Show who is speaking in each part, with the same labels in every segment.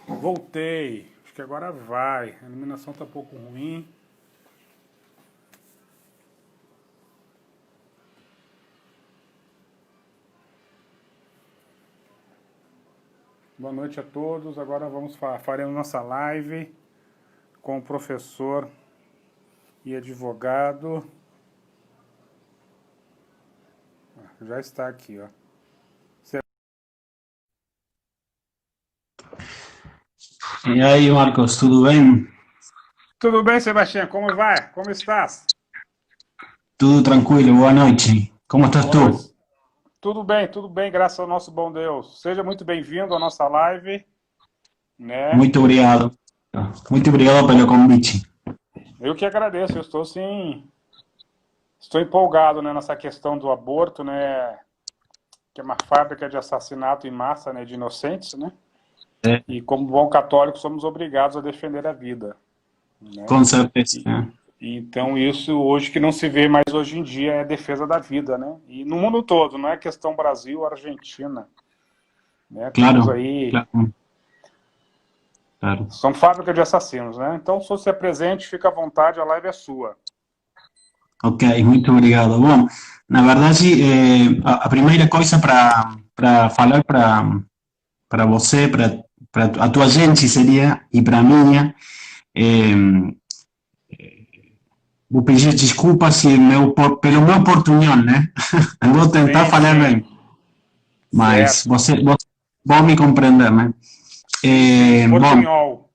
Speaker 1: Voltei. Acho que agora vai. A iluminação tá um pouco ruim. Boa noite a todos. Agora faremos nossa live com o professor e advogado. Já está aqui, ó.
Speaker 2: E aí, Marcos, tudo bem?
Speaker 1: Tudo bem, Sebastião? Como vai? Como estás?
Speaker 2: Tudo tranquilo, boa noite. Como estás
Speaker 1: Boa noite.
Speaker 2: tu?
Speaker 1: Tudo bem, graças ao nosso bom Deus. Seja muito bem-vindo à nossa live, né?
Speaker 2: Muito obrigado. Muito obrigado pelo convite.
Speaker 1: Eu que agradeço. Eu estou sim, estou empolgado, né, nessa questão do aborto, né? Que é uma fábrica de assassinato em massa, né, de inocentes, né?
Speaker 2: É,
Speaker 1: E como bom católico somos obrigados a defender a vida, né?
Speaker 2: com certeza.
Speaker 1: Então isso hoje que não se vê mais hoje em dia é a defesa da vida, né? E no mundo todo, não é questão Brasil, Argentina, né? Temos
Speaker 2: Claro,
Speaker 1: aí,
Speaker 2: claro, claro.
Speaker 1: são fábrica de assassinos, né? Então se você é presente, fica à vontade, a live é sua.
Speaker 2: Ok, muito obrigado. Bom, na verdade, a primeira coisa para falar para você, para a tua gente seria, e para a minha, vou pedir desculpas se pelo meu portunhol, né? Eu vou tentar
Speaker 1: Sim,
Speaker 2: falar
Speaker 1: sim,
Speaker 2: bem, mas
Speaker 1: certo.
Speaker 2: você vai me compreender, né?
Speaker 1: Sim, sim,
Speaker 2: Bom,
Speaker 1: portunhol.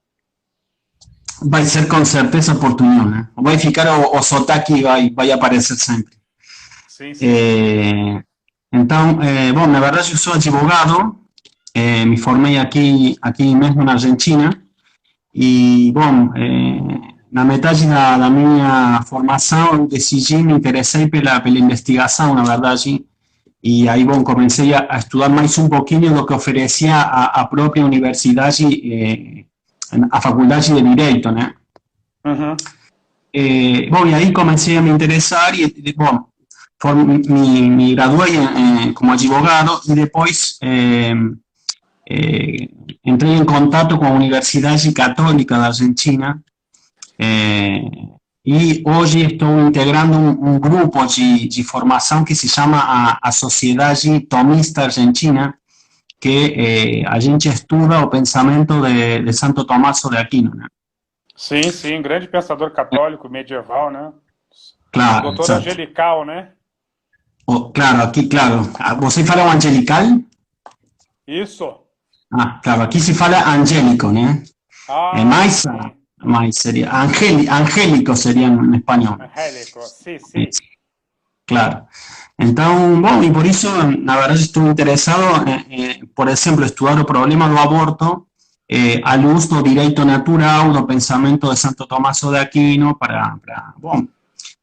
Speaker 2: vai ser com certeza portunhol, né? Vai ficar o sotaque vai aparecer sempre.
Speaker 1: Sim, sim.
Speaker 2: É, então, bom, na verdade eu sou advogado, me formei aqui mesmo na Argentina e, bom, na metade da minha formação eu decidi, me interessei pela investigação, na verdade, e aí, bom, comecei a estudar mais um pouquinho do que oferecia a própria universidade, a faculdade de Direito, né?
Speaker 1: Uhum.
Speaker 2: Bom, e aí comecei a me interessar e, bom, me graduei como advogado e depois entrei em contato com a Universidade Católica da Argentina e hoje estou integrando um grupo de formação que se chama a Sociedade Tomista Argentina, que a gente estuda o pensamento de Santo Tommaso de Aquino, né?
Speaker 1: Sim, sim, grande pensador católico medieval, né?
Speaker 2: Claro,
Speaker 1: Doutor
Speaker 2: exato.
Speaker 1: Angelical, né?
Speaker 2: Claro, aqui, claro. Você fala o angelical?
Speaker 1: Isso.
Speaker 2: Ah, claro, aqui se fala angélico, né? É
Speaker 1: Ah,
Speaker 2: mais,
Speaker 1: sim.
Speaker 2: mais seria, angélico seria em espanhol.
Speaker 1: Angélico, sim,
Speaker 2: É,
Speaker 1: sim.
Speaker 2: claro. Então, bom, e por isso, na verdade, estou interessado, por exemplo, estudar o problema do aborto à luz do direito natural, do pensamento de Santo Tommaso de Aquino, bom,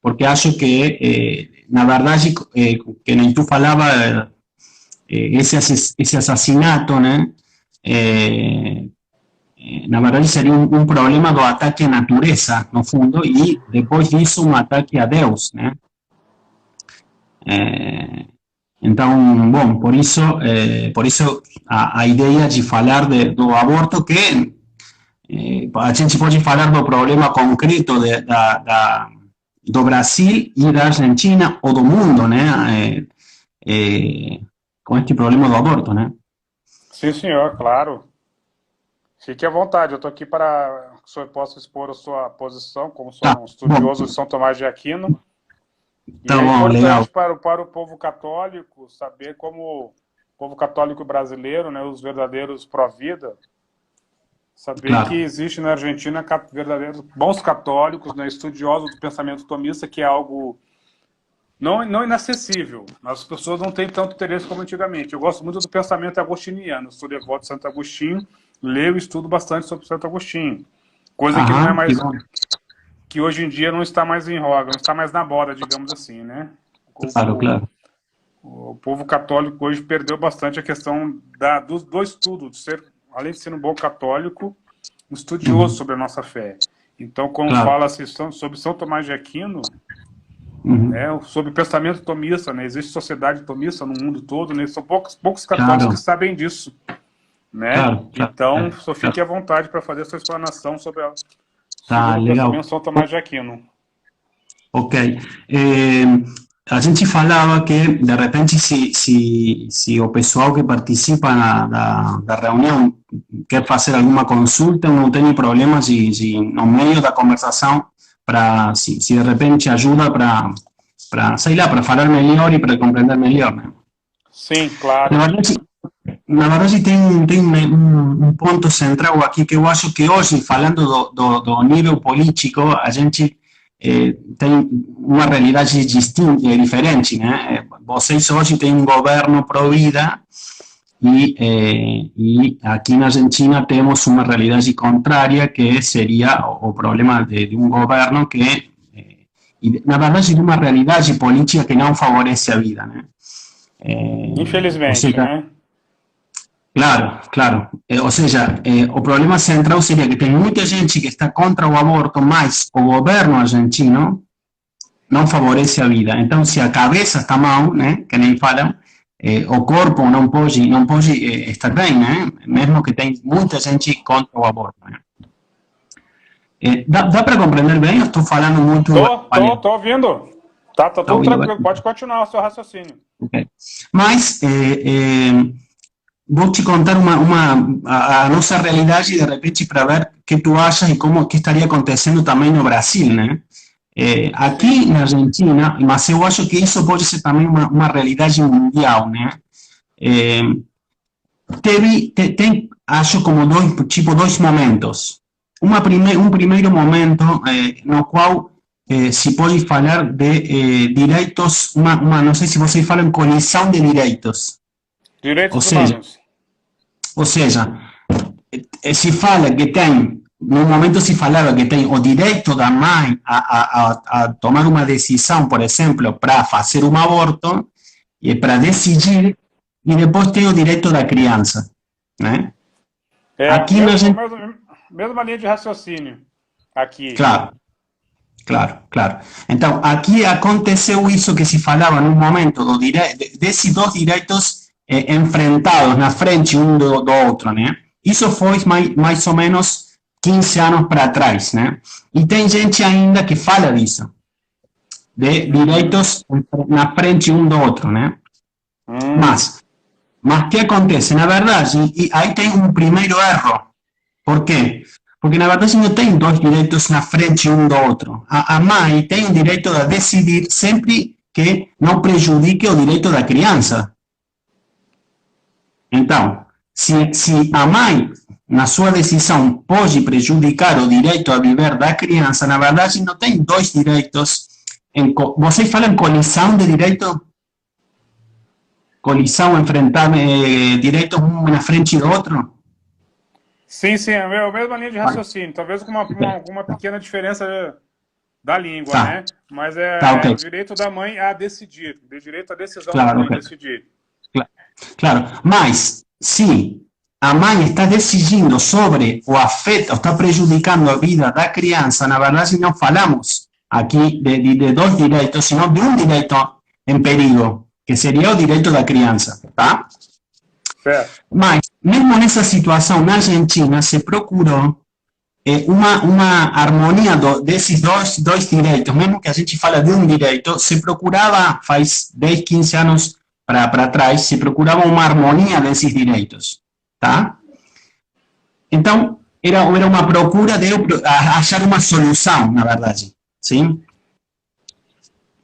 Speaker 2: porque acho que, na verdade, que nem tu falava, esse assassinato, né? Eh, na verdade, seria um problema do ataque à natureza, no fundo, e depois disso, um ataque a Deus, né? Eh, então, bom, por isso a ideia de falar do aborto, que a gente pode falar do problema concreto do Brasil e da Argentina, ou do mundo, né? Com este problema do aborto, né?
Speaker 1: Sim, senhor, claro. Fique à vontade, eu estou aqui para que o senhor possa expor a sua posição, como sou
Speaker 2: Tá,
Speaker 1: um
Speaker 2: bom,
Speaker 1: estudioso de São Tomás de Aquino. E
Speaker 2: tá
Speaker 1: é
Speaker 2: bom, legal.
Speaker 1: importante para o povo católico saber como o povo católico brasileiro, né, os verdadeiros pró-vida, saber que
Speaker 2: Claro,
Speaker 1: existe na Argentina verdadeiros bons católicos, né, estudiosos do pensamento tomista, que é algo não inacessível. As pessoas não têm tanto interesse como antigamente. Eu gosto muito do pensamento agostiniano. Sou devoto de Santo Agostinho, leio e estudo bastante sobre Santo Agostinho. Coisa que não é
Speaker 2: ajá,
Speaker 1: mais,
Speaker 2: igual,
Speaker 1: que hoje em dia não está mais em roga, não está mais na moda, digamos assim, né?
Speaker 2: claro,
Speaker 1: O,
Speaker 2: claro.
Speaker 1: o povo católico hoje perdeu bastante a questão do estudo, de ser, além de ser um bom católico, um estudioso
Speaker 2: Uhum,
Speaker 1: sobre a nossa fé. Então, quando
Speaker 2: claro.
Speaker 1: fala-se sobre São Tomás de Aquino,
Speaker 2: Uhum,
Speaker 1: né, sobre o pensamento tomista, né, existe sociedade tomista no mundo todo, né, são poucos católicos que
Speaker 2: claro,
Speaker 1: sabem disso. né?
Speaker 2: Claro, claro,
Speaker 1: Então, só
Speaker 2: claro.
Speaker 1: fique à vontade para fazer a sua explanação sobre o
Speaker 2: Tá,
Speaker 1: segundo
Speaker 2: legal.
Speaker 1: pensamento São Tomás de Aquino.
Speaker 2: Ok. A gente falava que, de repente, se o pessoal que participa da reunião quer fazer alguma consulta, não tem problema se no meio da conversação, se de repente ajuda sei lá, para falar melhor e para compreender melhor, né?
Speaker 1: Sim, claro.
Speaker 2: Na verdade, tem ponto central aqui que eu acho que hoje, falando do nível político, a gente tem uma realidade distinta, diferente, né? Vocês hoje têm um governo pró-vida e aqui na Argentina temos uma realidade contrária, que seria o problema de um governo que, na verdade, de uma realidade política que não favorece a vida, né?
Speaker 1: Infelizmente,
Speaker 2: seja,
Speaker 1: né?
Speaker 2: Claro, claro. Ou seja, o problema central seria que tem muita gente que está contra o aborto, mas o governo argentino não favorece a vida. Então, se a cabeça está mal, né, que nem falam, o corpo não pode estar bem, né? Mesmo que tem muita gente contra o aborto. Né? Dá para compreender bem? Eu estou falando muito...
Speaker 1: Tô ouvindo. Tá tudo tranquilo. Pode continuar o seu raciocínio.
Speaker 2: Okay. Mas... vou te contar a nossa realidade, de repente, para ver o que tu achas e que estaria acontecendo também no Brasil, né? Aqui na Argentina, mas eu acho que isso pode ser também uma realidade mundial, né? Tem, acho, como dois momentos. Um primeiro momento no qual se pode falar de direitos, não sei se vocês falam colisão de direitos.
Speaker 1: Direitos humanos.
Speaker 2: Ou seja, se fala que tem, no momento se falava que tem o direito da mãe a tomar uma decisão, por exemplo, para fazer um aborto, e para decidir, e depois tem o direito da criança, né?
Speaker 1: Aqui mesma linha de raciocínio, aqui.
Speaker 2: Claro. Então, aqui aconteceu isso que se falava no momento desses dois direitos enfrentados na frente um do outro, né? Isso foi mais ou menos 15 anos para trás, né? E tem gente ainda que fala disso, de direitos na frente um do outro, né? Mas o que acontece? Na verdade, e aí tem um primeiro erro. Por quê? Porque na verdade não tem dois direitos na frente um do outro. A mãe tem o direito de decidir sempre que não prejudique o direito da criança. Então, se a mãe, na sua decisão, pode prejudicar o direito a viver da criança, na verdade não tem dois direitos. Vocês falam colisão de direito? Colisão, enfrentar direitos um na frente do outro?
Speaker 1: Sim, é a mesma linha de raciocínio, talvez com alguma pequena diferença da língua, né? Mas okay. O direito da mãe a decidir, o direito à decisão da mãe decidir.
Speaker 2: Claro, mas se a mãe está decidindo sobre o afeto, está prejudicando a vida da criança, na verdade não falamos aqui de dois direitos, sino de um direito em perigo, que seria o direito da criança, tá?
Speaker 1: Certo.
Speaker 2: Mas, mesmo nessa situação, na Argentina, se procurou uma harmonia desses dois direitos, mesmo que a gente fala de um direito, se procurava, faz 10, 15 anos para trás, se procurava uma harmonia desses direitos, tá? Então, era uma procura de achar uma solução, na verdade, sim?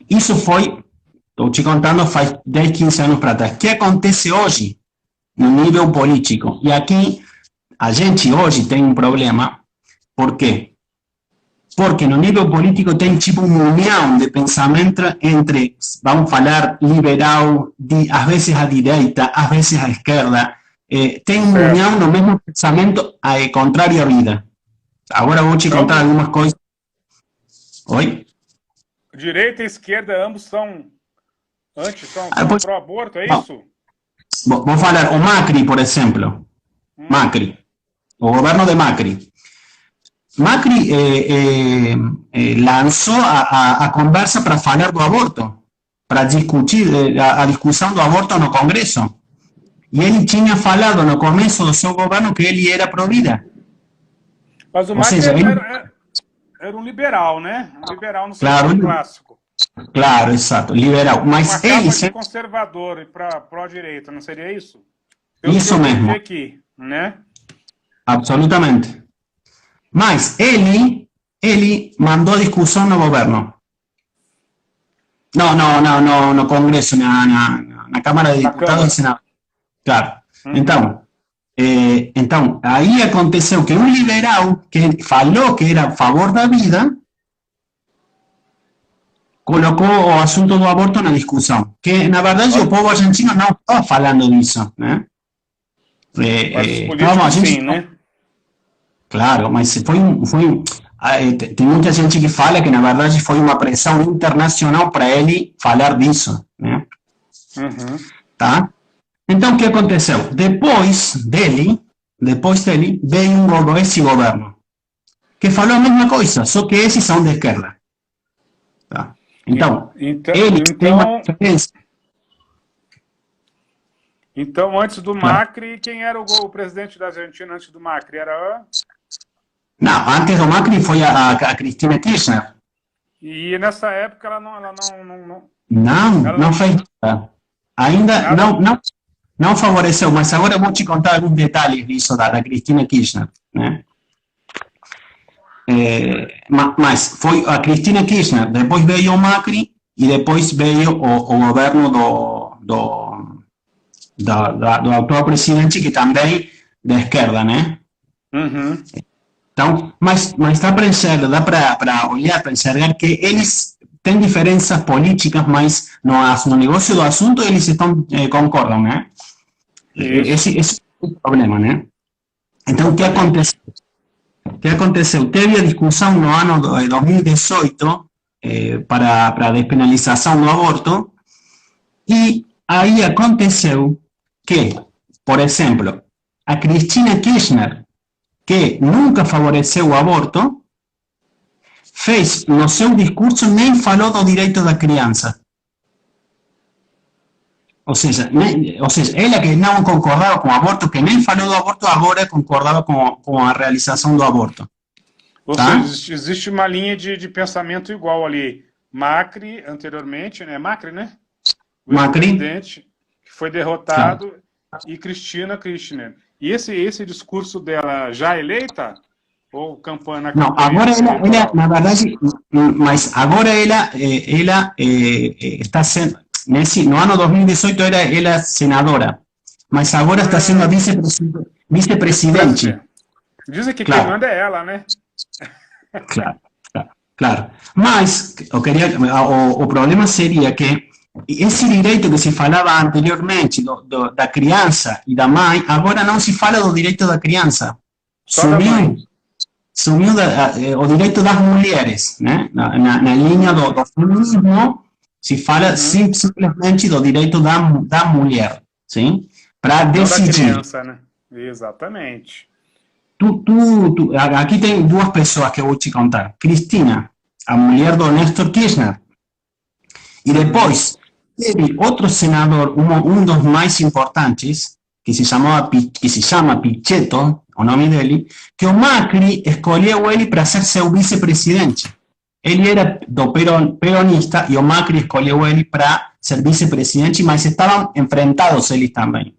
Speaker 2: Isso foi, estou te contando, faz 10, 15 anos para trás. O que acontece hoje, no nível político? E aqui, a gente hoje tem um problema. Por quê? Porque no nível político tem tipo uma união de pensamento entre, vamos falar, liberal, às vezes a direita, às vezes a esquerda. Tem uma união no mesmo pensamento contrário à vida. Agora vou te contar algumas coisas. Oi?
Speaker 1: Direita e esquerda, ambos são pró-aborto, é isso?
Speaker 2: Vou falar o Macri, por exemplo. Macri. O governo de Macri. Macri lançou a conversa para falar do aborto, para discutir a discussão do aborto no Congresso. E ele tinha falado no começo do seu governo que ele era pró-vida.
Speaker 1: Mas o Macri era um liberal, né? Um liberal no sentido clássico.
Speaker 2: Claro, exato, liberal. Mas
Speaker 1: uma
Speaker 2: ele
Speaker 1: de conservador para pró-direita, não seria isso?
Speaker 2: Isso mesmo.
Speaker 1: Aqui, né?
Speaker 2: Absolutamente. Mas ele mandou a discussão no governo. No Congresso, na Câmara de Deputados e Senado. Claro. Então, aí aconteceu que um liberal que falou que era a favor da vida colocou o assunto do aborto na discussão. Que, na verdade, o povo argentino não estava falando disso, né?
Speaker 1: Sim, né?
Speaker 2: Claro, mas tem muita gente que fala que, na verdade, foi uma pressão internacional para ele falar disso, né? Tá? Então, o que aconteceu? Depois dele veio esse governo, que falou a mesma coisa, só que esses são de esquerda. Tá? Então, ele tem uma diferença.
Speaker 1: Então, antes do Macri, quem era o presidente da Argentina antes do Macri? Era...
Speaker 2: Não, antes do Macri foi a Cristina Kirchner.
Speaker 1: E nessa época ela
Speaker 2: não fez nada. Ainda não favoreceu, mas agora eu vou te contar alguns detalhes disso da Cristina Kirchner, né? Mas foi a Cristina Kirchner, depois veio o Macri e depois veio o governo do atual presidente, que também da esquerda, né? Então, mas dá para olhar, para enxergar que eles têm diferenças políticas, mas no negócio do assunto eles concordam, né? Esse é o problema, né? Então, o que aconteceu? Teve a discussão no ano de 2018 para a despenalização do aborto, e aí aconteceu que, por exemplo, a Cristina Kirchner, que nunca favoreceu o aborto, fez no seu discurso, nem falou do direito da criança. Ou seja, ela que não concordava com o aborto, que nem falou do aborto, agora concordava com a realização do aborto.
Speaker 1: Ou seja, existe uma linha de pensamento igual ali. Macri, anteriormente, né? Macri, né? O presidente que foi derrotado, e Cristina Kirchner. E esse discurso dela já eleita? Ou campanha na campanha?
Speaker 2: Não, agora ela na verdade, mas agora ela está sendo... No ano 2018 era senadora, mas agora está sendo a vice-presidente.
Speaker 1: Dizem que quem manda é ela, né?
Speaker 2: Claro. Mas o problema seria que esse direito que se falava anteriormente da criança e da mãe, agora não se fala do direito da criança. Sumiu o direito das mulheres, né? Na linha do feminismo, se fala simplesmente do direito da mulher, sim? Para decidir.
Speaker 1: Da criança, né? Exatamente.
Speaker 2: Aqui tem duas pessoas que eu vou te contar. Cristina, a mulher do Néstor Kirchner. E depois teve outro senador, um dos mais importantes, que se chama Pichetto, o nome dele, que o Macri escolheu ele para ser seu vice-presidente. Ele era do peronista e o Macri escolheu ele para ser vice-presidente, mas estavam enfrentados eles também.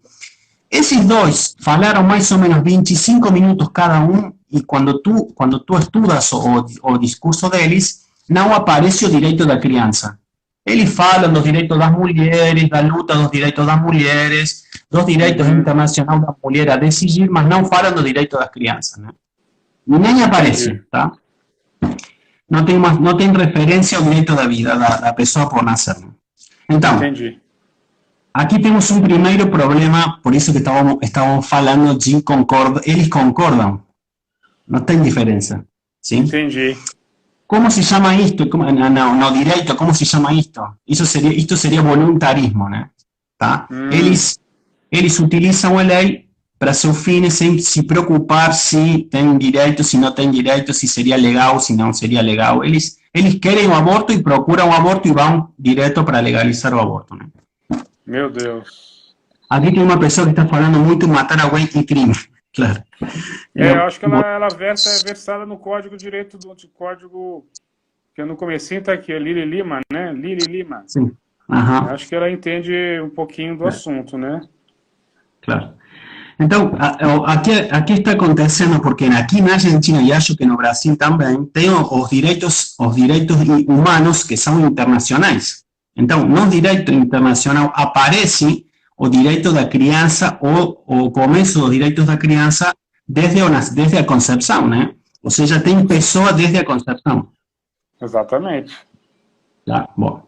Speaker 2: Esses dois falaram mais ou menos 25 minutos cada um, e quando tu estudas o discurso deles, não aparece o direito da criança. Eles falam dos direitos das mulheres, da luta dos direitos das mulheres, dos direitos internacionais da mulher a decidir, mas não falam do direito das crianças, né? Nem aparece, tá? Não tem referência ao direito da vida da pessoa por nascer. Então, aqui temos um primeiro problema, por isso que estávamos falando de eles concordam. Não tem diferença. Sim?
Speaker 1: Entendi.
Speaker 2: Como se chama isto? No direito, como se chama isto? Isto seria voluntarismo, né? Tá? Eles utilizam a lei para seus fins, sem se preocupar se tem direito, se não tem direito, se seria legal, se não seria legal. Eles querem o aborto e procuram o aborto e vão direto para legalizar o aborto, né?
Speaker 1: Meu Deus.
Speaker 2: aqui tem uma pessoa que está falando muito matar alguém e crime. Claro.
Speaker 1: Eu acho que ela é versada no código direito do código, que no comecinho está aqui, Lili Lima, né? Lili Lima.
Speaker 2: Sim. Aham.
Speaker 1: Acho que ela entende um pouquinho do assunto, né?
Speaker 2: Claro. Então, aqui está acontecendo, porque aqui na Argentina, e acho que no Brasil também, tem os direitos humanos que são internacionais. Então, no direito internacional aparece o direito da criança ou o começo dos direitos da criança desde a concepção, né? Ou seja, tem pessoa desde a concepção.
Speaker 1: Exatamente.
Speaker 2: Tá, bom.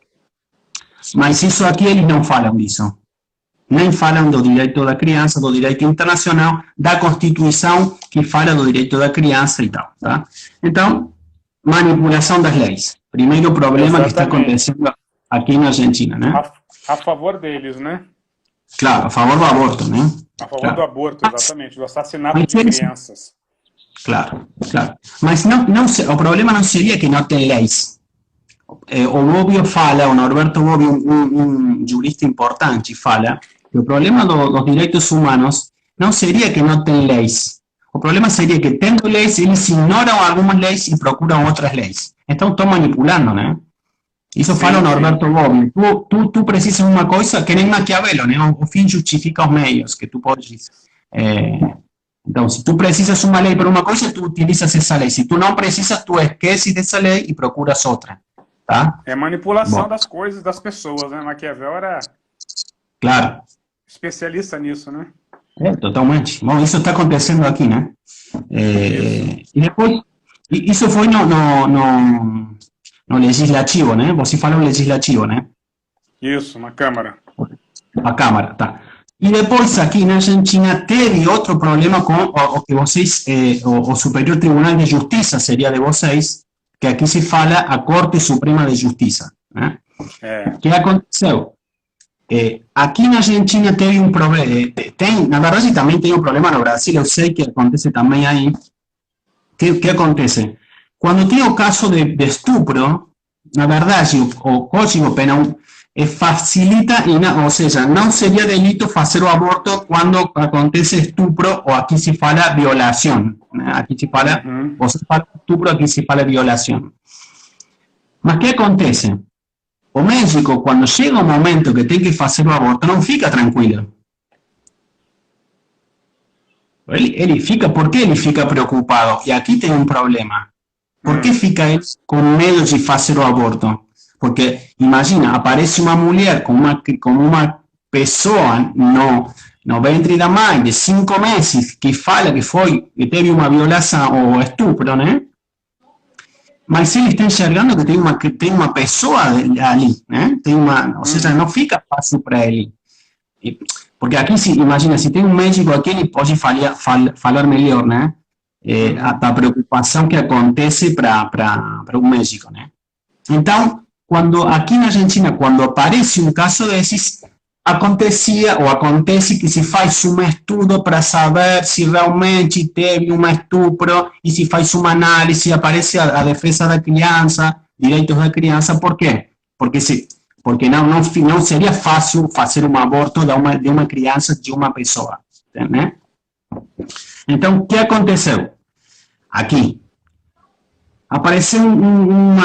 Speaker 2: Mas isso aqui eles não falam disso. Nem falam do direito da criança, do direito internacional, da Constituição, que fala do direito da criança e tal, tá? Então, manipulação das leis. Primeiro problema que está acontecendo aqui na Argentina, né?
Speaker 1: A favor deles, né?
Speaker 2: Claro, a favor do aborto, né?
Speaker 1: A favor do aborto, exatamente, do assassinato de crianças.
Speaker 2: Claro, claro. Mas o problema não seria que não tem leis. O Bobbio fala, o Norberto Bobbio, um jurista importante, fala que o problema dos direitos humanos não seria que não tem leis. O problema seria que, tendo leis, eles ignoram algumas leis e procuram outras leis. Então, estão manipulando, né? Isso fala o Norberto Bobbio. Tu precisas de uma coisa que nem Maquiavelo, né? O fim justifica os meios, que tu podes... Então, se tu precisas de uma lei para uma coisa, tu utilizas essa lei. Se tu não precisas, tu esqueces dessa lei e procuras outra. Tá?
Speaker 1: É manipulação das coisas, das pessoas, né? Maquiavel era especialista nisso, né?
Speaker 2: Totalmente. Bom, isso está acontecendo aqui, né? E depois, isso foi no legislativo, né? Você fala no legislativo, né?
Speaker 1: Isso, na Câmara.
Speaker 2: A Câmara, tá. E depois, aqui na Argentina, teve outro problema com o que vocês, o Superior Tribunal de Justiça seria de vocês, que aqui se fala a Corte Suprema de Justiça. Né? O que aconteceu? Aqui na Argentina teve um problema, na verdade também tem um problema no Brasil, eu sei que acontece também aí. O que acontece? Quando tem o caso de estupro, na verdade, o Código Penal facilita, ou seja, não seria delito fazer o aborto quando acontece estupro, ou aqui se fala violação. Né? Aqui se fala, você fala estupro, aqui se fala violação. Mas o que acontece? O médico, quando chega o momento que tem que fazer o aborto, não fica tranquilo. Ele fica, por que ele fica preocupado? E aqui tem um problema. Por que fica ele com medo de fazer o aborto? Porque, imagina, aparece uma mulher com uma pessoa no ventre da mãe de 5 meses que fala que teve uma violação ou estupro, né? Mas ele está enxergando que tem uma pessoa ali, né? Ou seja, não fica fácil para ele. Porque aqui, imagina, se tem um médico aqui, ele pode falar melhor, né? A preocupação que acontece para um médico, né? Então, aqui na Argentina, quando aparece um caso desses, acontece que se faz um estudo para saber se realmente teve um estupro, e se faz uma análise, aparece a defesa da criança, direitos da criança. Por quê? Porque não seria fácil fazer um aborto de uma criança, de uma pessoa. Né? Então, o que aconteceu? Aqui. Apareceu um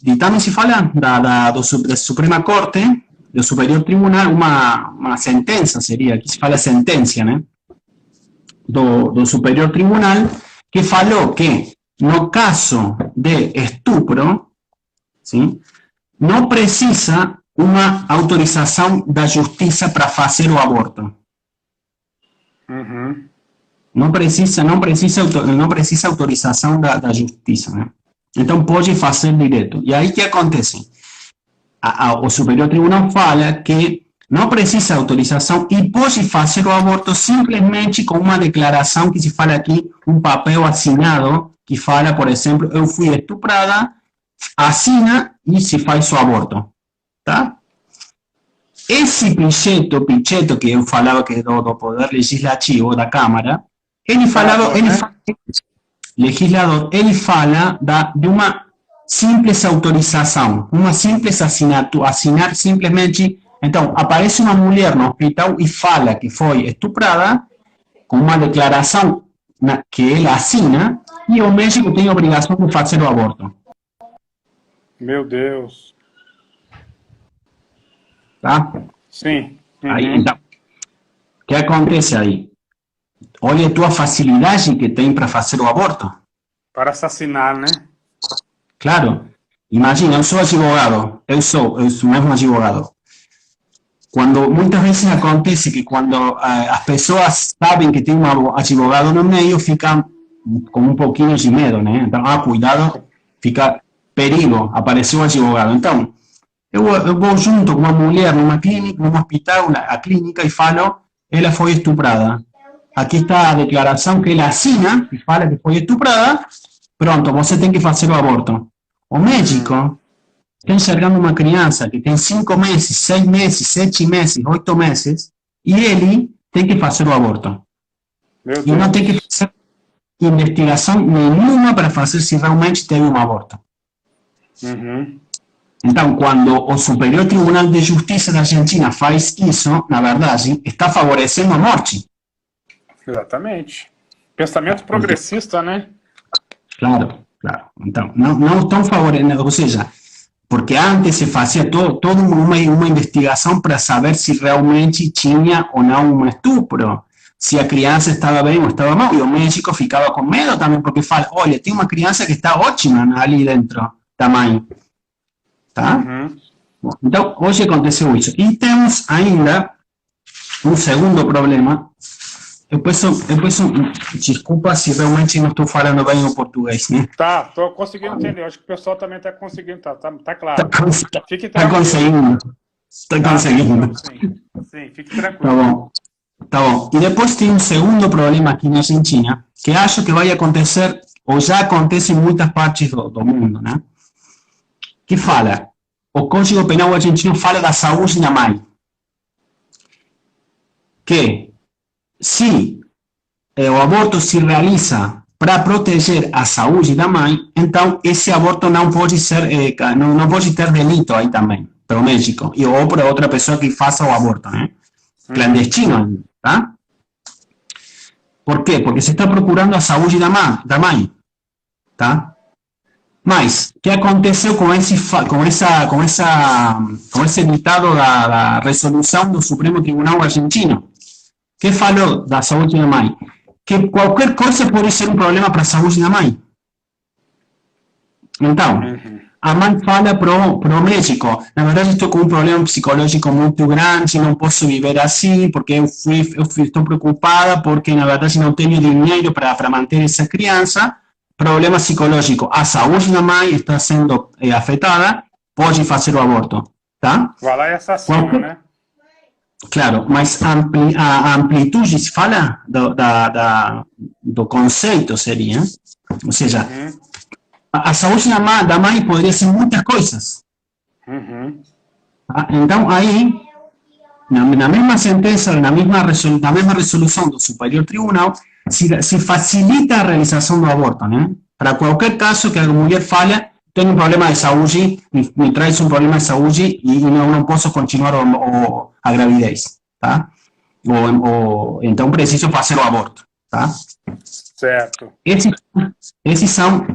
Speaker 2: ditame se fala, da Suprema Corte, do Superior Tribunal, uma sentença seria, aqui se fala sentença, né? Do Superior Tribunal, que falou que, no caso de estupro, sim, não precisa uma autorização da justiça para fazer o aborto. Não precisa autorização da justiça, né? Então pode fazer direto. E aí o que acontece? O Superior Tribunal fala que não precisa autorização e pode fazer o aborto simplesmente com uma declaração que se fala aqui, um papel assinado, que fala, por exemplo, eu fui estuprada, assina e se faz o aborto. Tá? Esse Pichetto que eu falava que é do Poder Legislativo, da Câmara, ele fala de uma simples autorização, uma simples assinatura, assinar simplesmente Então, aparece uma mulher no hospital e fala que foi estuprada, com uma declaração que ela assina, e o médico tem a obrigação de fazer o aborto.
Speaker 1: Meu Deus.
Speaker 2: Tá?
Speaker 1: Sim. Uhum.
Speaker 2: Aí, então, o que acontece aí? Olha a tua facilidade que tem para fazer o aborto.
Speaker 1: Para assassinar, né?
Speaker 2: Claro. Imagina, eu sou advogado. Eu sou mesmo advogado. Muitas vezes acontece que quando as pessoas sabem que tem um advogado no meio, ficam com um pouquinho de medo, né? Então, cuidado, fica perigo, apareceu um advogado. Então, eu vou junto com uma mulher numa clínica, num hospital, a clínica, e falo, ela foi estuprada. Aqui está a declaração que ela assina, e fala que foi estuprada, pronto, você tem que fazer o aborto. O médico está enxergando uma criança que tem 5 meses, 6 meses, 7 meses, 8 meses, e ele tem que fazer o aborto.
Speaker 1: Meu
Speaker 2: E
Speaker 1: Deus.
Speaker 2: não tem que fazer investigação nenhuma para fazer se realmente teve um aborto.
Speaker 1: Uhum.
Speaker 2: Então, quando o Superior Tribunal de Justiça da Argentina faz isso, na verdade, está favorecendo a morte.
Speaker 1: Exatamente. Pensamento progressista, né?
Speaker 2: Claro, claro. Então, não estão favorecendo, ou seja, porque antes se fazia toda uma investigação para saber se realmente tinha ou não um estupro, se a criança estava bem ou estava mal, e o médico ficava com medo também, porque fala, olha, tem uma criança que está ótima ali dentro da mãe. Tá?
Speaker 1: Uhum.
Speaker 2: Bom, então, hoje aconteceu isso. E temos ainda um segundo problema. Eu peço desculpa se realmente não estou falando bem o português, né?
Speaker 1: Tá, tô conseguindo entender. Acho que o pessoal também está conseguindo, tá claro. Fique
Speaker 2: Está
Speaker 1: tranquilo.
Speaker 2: conseguindo. Está conseguindo.
Speaker 1: Sim, fique tranquilo.
Speaker 2: Tá bom. Tá bom. E depois tem um segundo problema aqui na Argentina, que acho que vai acontecer, ou já acontece em muitas partes do mundo, né? Que fala, o Código Penal argentino fala da saúde da mãe. Que se o aborto se realiza para proteger a saúde da mãe, então esse aborto não pode ser, não pode ter delito aí também, para o médico, ou para outra pessoa que faça o aborto, né? Clandestino, tá? Por quê? Porque se está procurando a saúde da mãe, tá? Mas, o que aconteceu com esse ditado da resolução do Supremo Tribunal Argentino? Que falou da saúde da mãe? Que qualquer coisa pode ser um problema para a saúde da mãe. Então, a mãe fala pro médico, na verdade estou com um problema psicológico muito grande, não posso viver assim, porque eu estou preocupada, porque na verdade não tenho dinheiro para manter essa criança. Problema psicológico, a saúde da mãe está sendo afetada, pode fazer o aborto, tá?
Speaker 1: Vai lá e assassina, né?
Speaker 2: Claro, mas a amplitude, se fala do conceito seria, ou seja, a saúde da mãe poderia ser muitas coisas. Tá? Então, aí, na mesma sentença, na mesma resolução do Superior Tribunal, se facilita a realização do aborto, né? Para qualquer caso que a mulher fale, tenho um problema de saúde, me traz um problema de saúde e não posso continuar a gravidez, tá? Então preciso fazer o aborto, tá?
Speaker 1: Certo.
Speaker 2: Esses são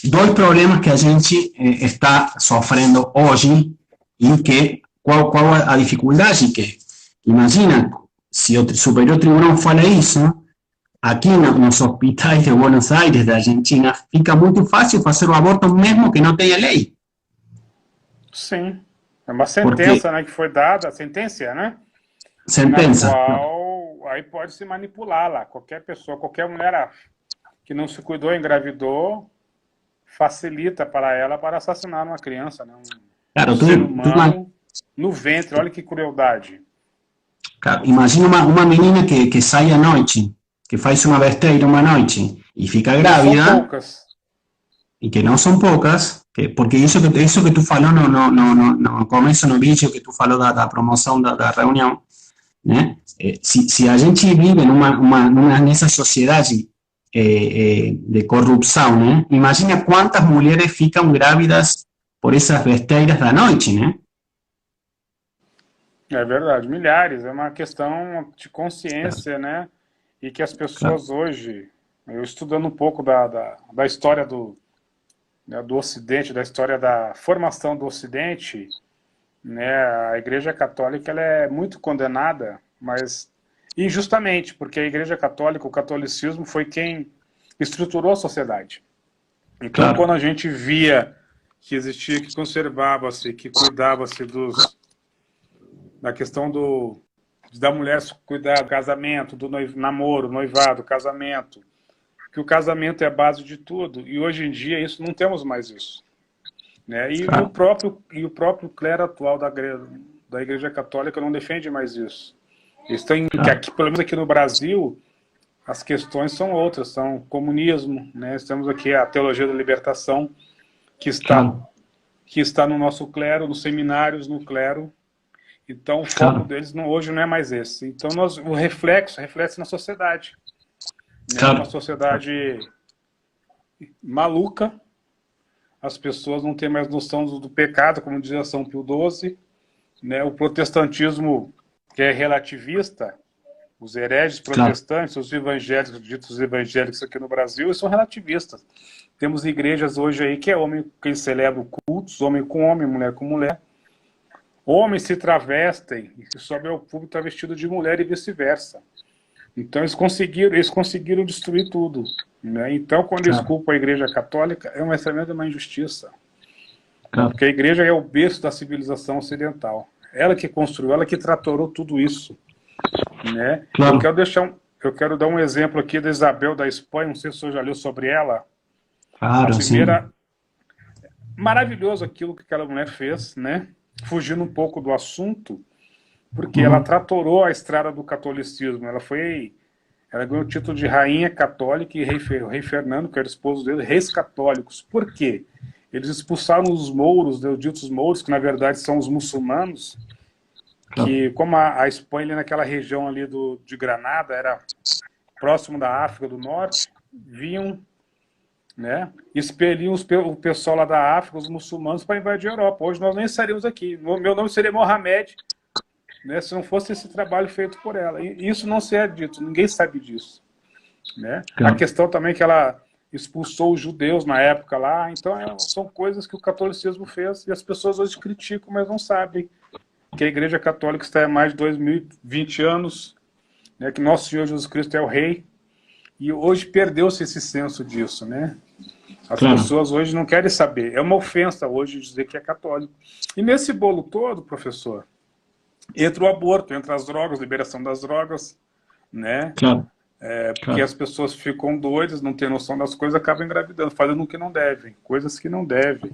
Speaker 2: dois problemas que a gente está sofrendo hoje e que qual a dificuldade que imagina se o Superior Tribunal fala isso. Aqui nos hospitais de Buenos Aires, da Argentina, fica muito fácil fazer o aborto mesmo que não tenha lei.
Speaker 1: Sim. É uma sentença, né, que foi dada, sentença, né?
Speaker 2: Sentença.
Speaker 1: Na qual aí pode se manipular lá. Qualquer pessoa, qualquer mulher que não se cuidou, engravidou, facilita para ela para assassinar uma criança, né?
Speaker 2: Claro,
Speaker 1: ser humano no ventre. Olha que crueldade.
Speaker 2: Claro, imagina uma menina que sai à noite, que faz uma besteira uma noite e fica grávida.
Speaker 1: São poucas.
Speaker 2: E que não são poucas, porque isso que tu falou no começo, no vídeo que tu falou da promoção da reunião, né? Se a gente vive nessa sociedade de corrupção, né? Imagina quantas mulheres ficam grávidas por essas besteiras da noite, né?
Speaker 1: É verdade, milhares. É uma questão de consciência, né? E que as
Speaker 2: Claro,
Speaker 1: pessoas hoje, eu estudando um pouco da história né, do Ocidente, da história da formação do Ocidente, né? A Igreja Católica ela é muito condenada, mas injustamente, porque a Igreja Católica, o catolicismo foi quem estruturou a sociedade. Então, quando
Speaker 2: claro,
Speaker 1: a gente via que existia, que conservava-se, que cuidava-se da questão da mulher cuidar do casamento, do namoro, noivado, casamento, que o casamento é a base de tudo, e hoje em dia isso não temos mais isso. Né?
Speaker 2: claro,
Speaker 1: E o próprio clero atual da Igreja Católica não defende mais isso. Eles têm, que
Speaker 2: claro,
Speaker 1: aqui, pelo menos aqui no Brasil, as questões são outras, são comunismo, né? Temos aqui a teologia da libertação, que está,
Speaker 2: claro,
Speaker 1: que está no nosso clero, nos seminários, no clero. Então, o foco
Speaker 2: claro,
Speaker 1: deles hoje não é mais esse. Então, o reflexo reflete na sociedade. Né? Uma
Speaker 2: claro,
Speaker 1: sociedade maluca, as pessoas não têm mais noção do pecado, como dizia São Pio XII. Né? O protestantismo, que é relativista, os hereges
Speaker 2: claro,
Speaker 1: protestantes, os evangélicos, ditos evangélicos aqui no Brasil, eles são relativistas. Temos igrejas hoje aí que é homem, que celebram cultos, homem com homem, mulher com mulher. Homens se travestem e se sobe ao público travestido de mulher e vice-versa. Então eles conseguiram destruir tudo. Né? Então, quando eles
Speaker 2: claro,
Speaker 1: culpam a Igreja Católica, é uma tremenda injustiça. Né?
Speaker 2: claro.
Speaker 1: Porque a Igreja é o berço da civilização ocidental. Ela que construiu, ela que tratorou tudo isso. Né?
Speaker 2: Claro,
Speaker 1: Eu quero dar um exemplo aqui da Isabel da Espanha, não sei se o senhor já leu sobre ela. A
Speaker 2: claro, sí,
Speaker 1: primeira, maravilhoso aquilo que aquela mulher fez, né? Fugindo um pouco do assunto, porque ela
Speaker 2: ujú,
Speaker 1: tratorou a estrada do catolicismo. Ela ganhou o título de rainha católica e rei Fernando, que era esposo dele, reis católicos. Por quê? Eles expulsaram os mouros, os ditos mouros, que na verdade são os muçulmanos,
Speaker 2: claro,
Speaker 1: que como a Espanha naquela região ali de Granada era próximo da África do Norte, vinham, né, expeliam o pessoal lá da África, os muçulmanos, para invadir a Europa. Hoje nós nem estaríamos aqui. Meu nome seria Mohamed, né, se não fosse esse trabalho feito por ela. E isso não se é dito, ninguém sabe disso. Né? A
Speaker 2: claro,
Speaker 1: questão também que ela expulsou os judeus na época lá, então são coisas que o catolicismo fez e as pessoas hoje criticam, mas não sabem que a Igreja Católica está há mais de 2020 anos, né, que Nosso Senhor Jesus Cristo é o Rei, e hoje perdeu-se esse senso disso, né? As
Speaker 2: claro,
Speaker 1: pessoas hoje não querem saber. É uma ofensa hoje dizer que é católico. E nesse bolo todo, professor, entra o aborto, entra as drogas, liberação das drogas, né?
Speaker 2: claro,
Speaker 1: Porque
Speaker 2: claro,
Speaker 1: as pessoas ficam doidas, não têm noção das coisas, acabam engravidando, fazendo o que não devem, coisas que não devem.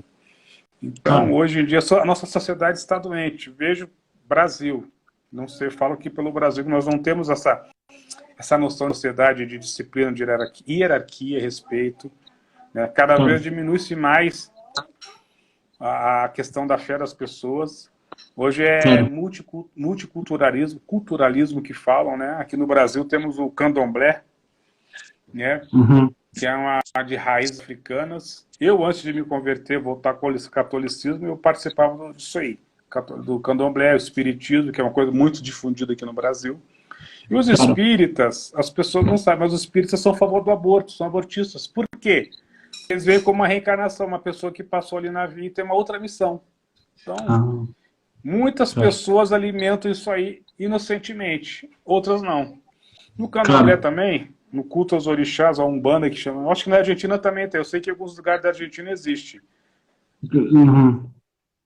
Speaker 1: Então,
Speaker 2: claro,
Speaker 1: hoje em dia, a nossa sociedade está doente. Vejo Brasil, não sei, falo aqui pelo Brasil, que nós não temos essa noção de sociedade, de disciplina, de hierarquia, respeito. Né? Cada vez
Speaker 2: claro,
Speaker 1: diminui-se mais a questão da fé das pessoas. Hoje é
Speaker 2: claro,
Speaker 1: multiculturalismo, culturalismo que falam, né? Aqui no Brasil temos o candomblé, né?
Speaker 2: ujú,
Speaker 1: Que é uma de raízes africanas. Eu, antes de me converter, voltar com o catolicismo, eu participava disso aí, do candomblé, o espiritismo, que é uma coisa muito difundida aqui no Brasil. E os
Speaker 2: claro,
Speaker 1: espíritas, as pessoas não sabem, mas os espíritas são a favor do aborto, são abortistas. Por quê? Eles veem como uma reencarnação, uma pessoa que passou ali na vida e tem uma outra missão. Então,
Speaker 2: ah,
Speaker 1: muitas
Speaker 2: claro,
Speaker 1: pessoas alimentam isso aí inocentemente, outras não. No candomblé
Speaker 2: claro,
Speaker 1: também, no culto aos orixás, a Umbanda que chama, eu acho que na Argentina também tem, eu sei que em alguns lugares da Argentina existe.
Speaker 2: ujú,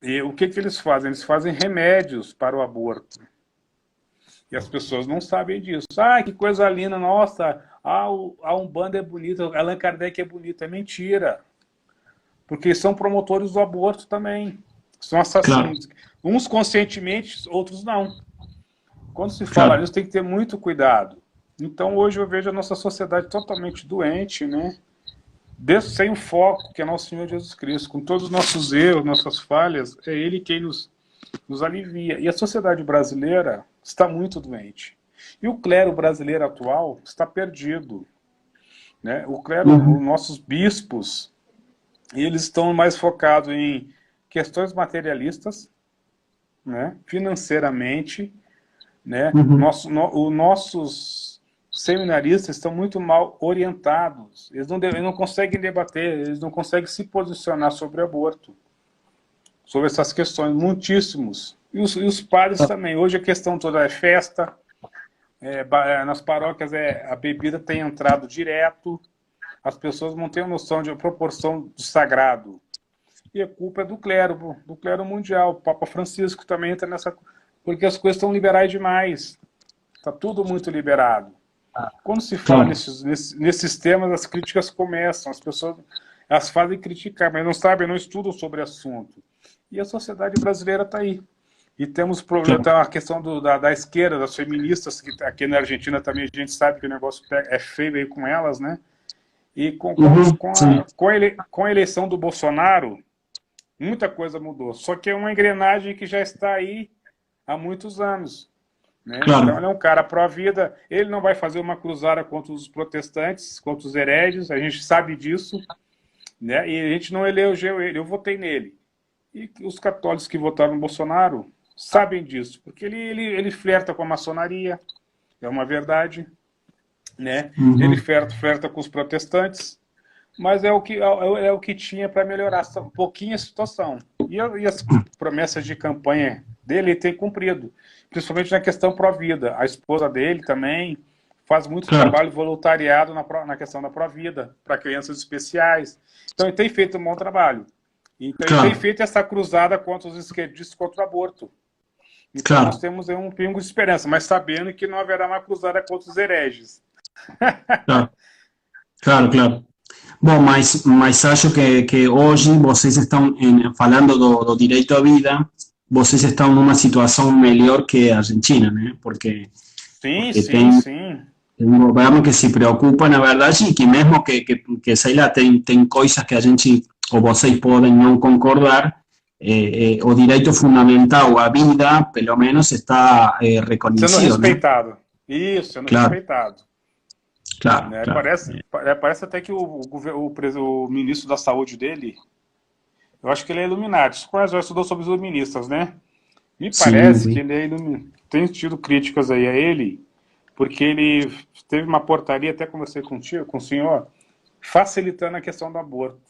Speaker 1: E o que eles fazem? Eles fazem remédios para o aborto. E as pessoas não sabem disso. Ah, que coisa linda, nossa, a Umbanda é bonita, Allan Kardec é bonito. É mentira. Porque são promotores do aborto também. São
Speaker 2: claro,
Speaker 1: assassinos. Uns conscientemente, outros não. Quando se fala
Speaker 2: claro,
Speaker 1: nisso, tem que ter muito cuidado. Então, hoje eu vejo a nossa sociedade totalmente doente, né? Sem o foco, que é nosso Senhor Jesus Cristo. Com todos os nossos erros, nossas falhas, é Ele quem nos alivia. E a sociedade brasileira está muito doente. E o clero brasileiro atual está perdido. Né? O clero, os
Speaker 2: ujú,
Speaker 1: nossos bispos, eles estão mais focados em questões materialistas, né, financeiramente, né,
Speaker 2: Uhum.
Speaker 1: os nossos seminaristas estão muito mal orientados, eles não conseguem debater, eles não conseguem se posicionar sobre aborto, sobre essas questões, muitíssimos. E os padres também. Hoje a questão toda é festa, nas paróquias a bebida tem entrado direto, as pessoas não têm noção de proporção do sagrado. E a culpa é do clero mundial. O Papa Francisco também entra nessa... Porque as coisas estão liberais demais. Está tudo muito liberado. Quando se fala nesses temas, as críticas começam. As pessoas elas fazem criticar, mas não sabem, não estudam sobre o assunto. E a sociedade brasileira está aí. E temos problema, a questão da esquerda, das feministas, que aqui na Argentina também a gente sabe que o negócio é feio aí com elas, né? E com a eleição do Bolsonaro, muita coisa mudou. Só que é uma engrenagem que já está aí há muitos anos. Né?
Speaker 2: Claro.
Speaker 1: Então ele é um cara pró-vida, ele não vai fazer uma cruzada contra os protestantes, contra os hereges, a gente sabe disso, né? E a gente não elegeu ele, eu votei nele. E os católicos que votaram no Bolsonaro sabem disso, porque ele flerta com a maçonaria, é uma verdade, né? Ele flerta com os protestantes, mas é o que tinha para melhorar um pouquinho a situação. E as promessas de campanha dele ele tem cumprido, principalmente na questão pró-vida. A esposa dele também faz muito trabalho voluntariado na questão da pró-vida, para crianças especiais. Então ele tem feito um bom trabalho. Então ele tem feito essa cruzada contra os esquerdistas contra o aborto. Então nós temos um pingo de esperança, mas sabendo que não haverá uma cruzada contra os hereges.
Speaker 2: Claro. Bom, mas acho que hoje vocês estão falando do direito à vida, vocês estão numa situação melhor que a Argentina, né? Porque tem um governo que se preocupa, na verdade, e que mesmo que sei lá, tem coisas que a gente, ou vocês podem não concordar, o direito fundamental à vida, pelo menos, está reconhecido.
Speaker 1: Sendo respeitado. Né? Isso, sendo respeitado.
Speaker 2: Claro,
Speaker 1: né? Parece até que o ministro da saúde dele, eu acho que ele é Illuminati. Você já estudou sobre os iluministas, né? Me parece que ele é Illuminati. Tem tido críticas aí a ele, porque ele teve uma portaria, até conversei com o senhor, facilitando a questão do aborto.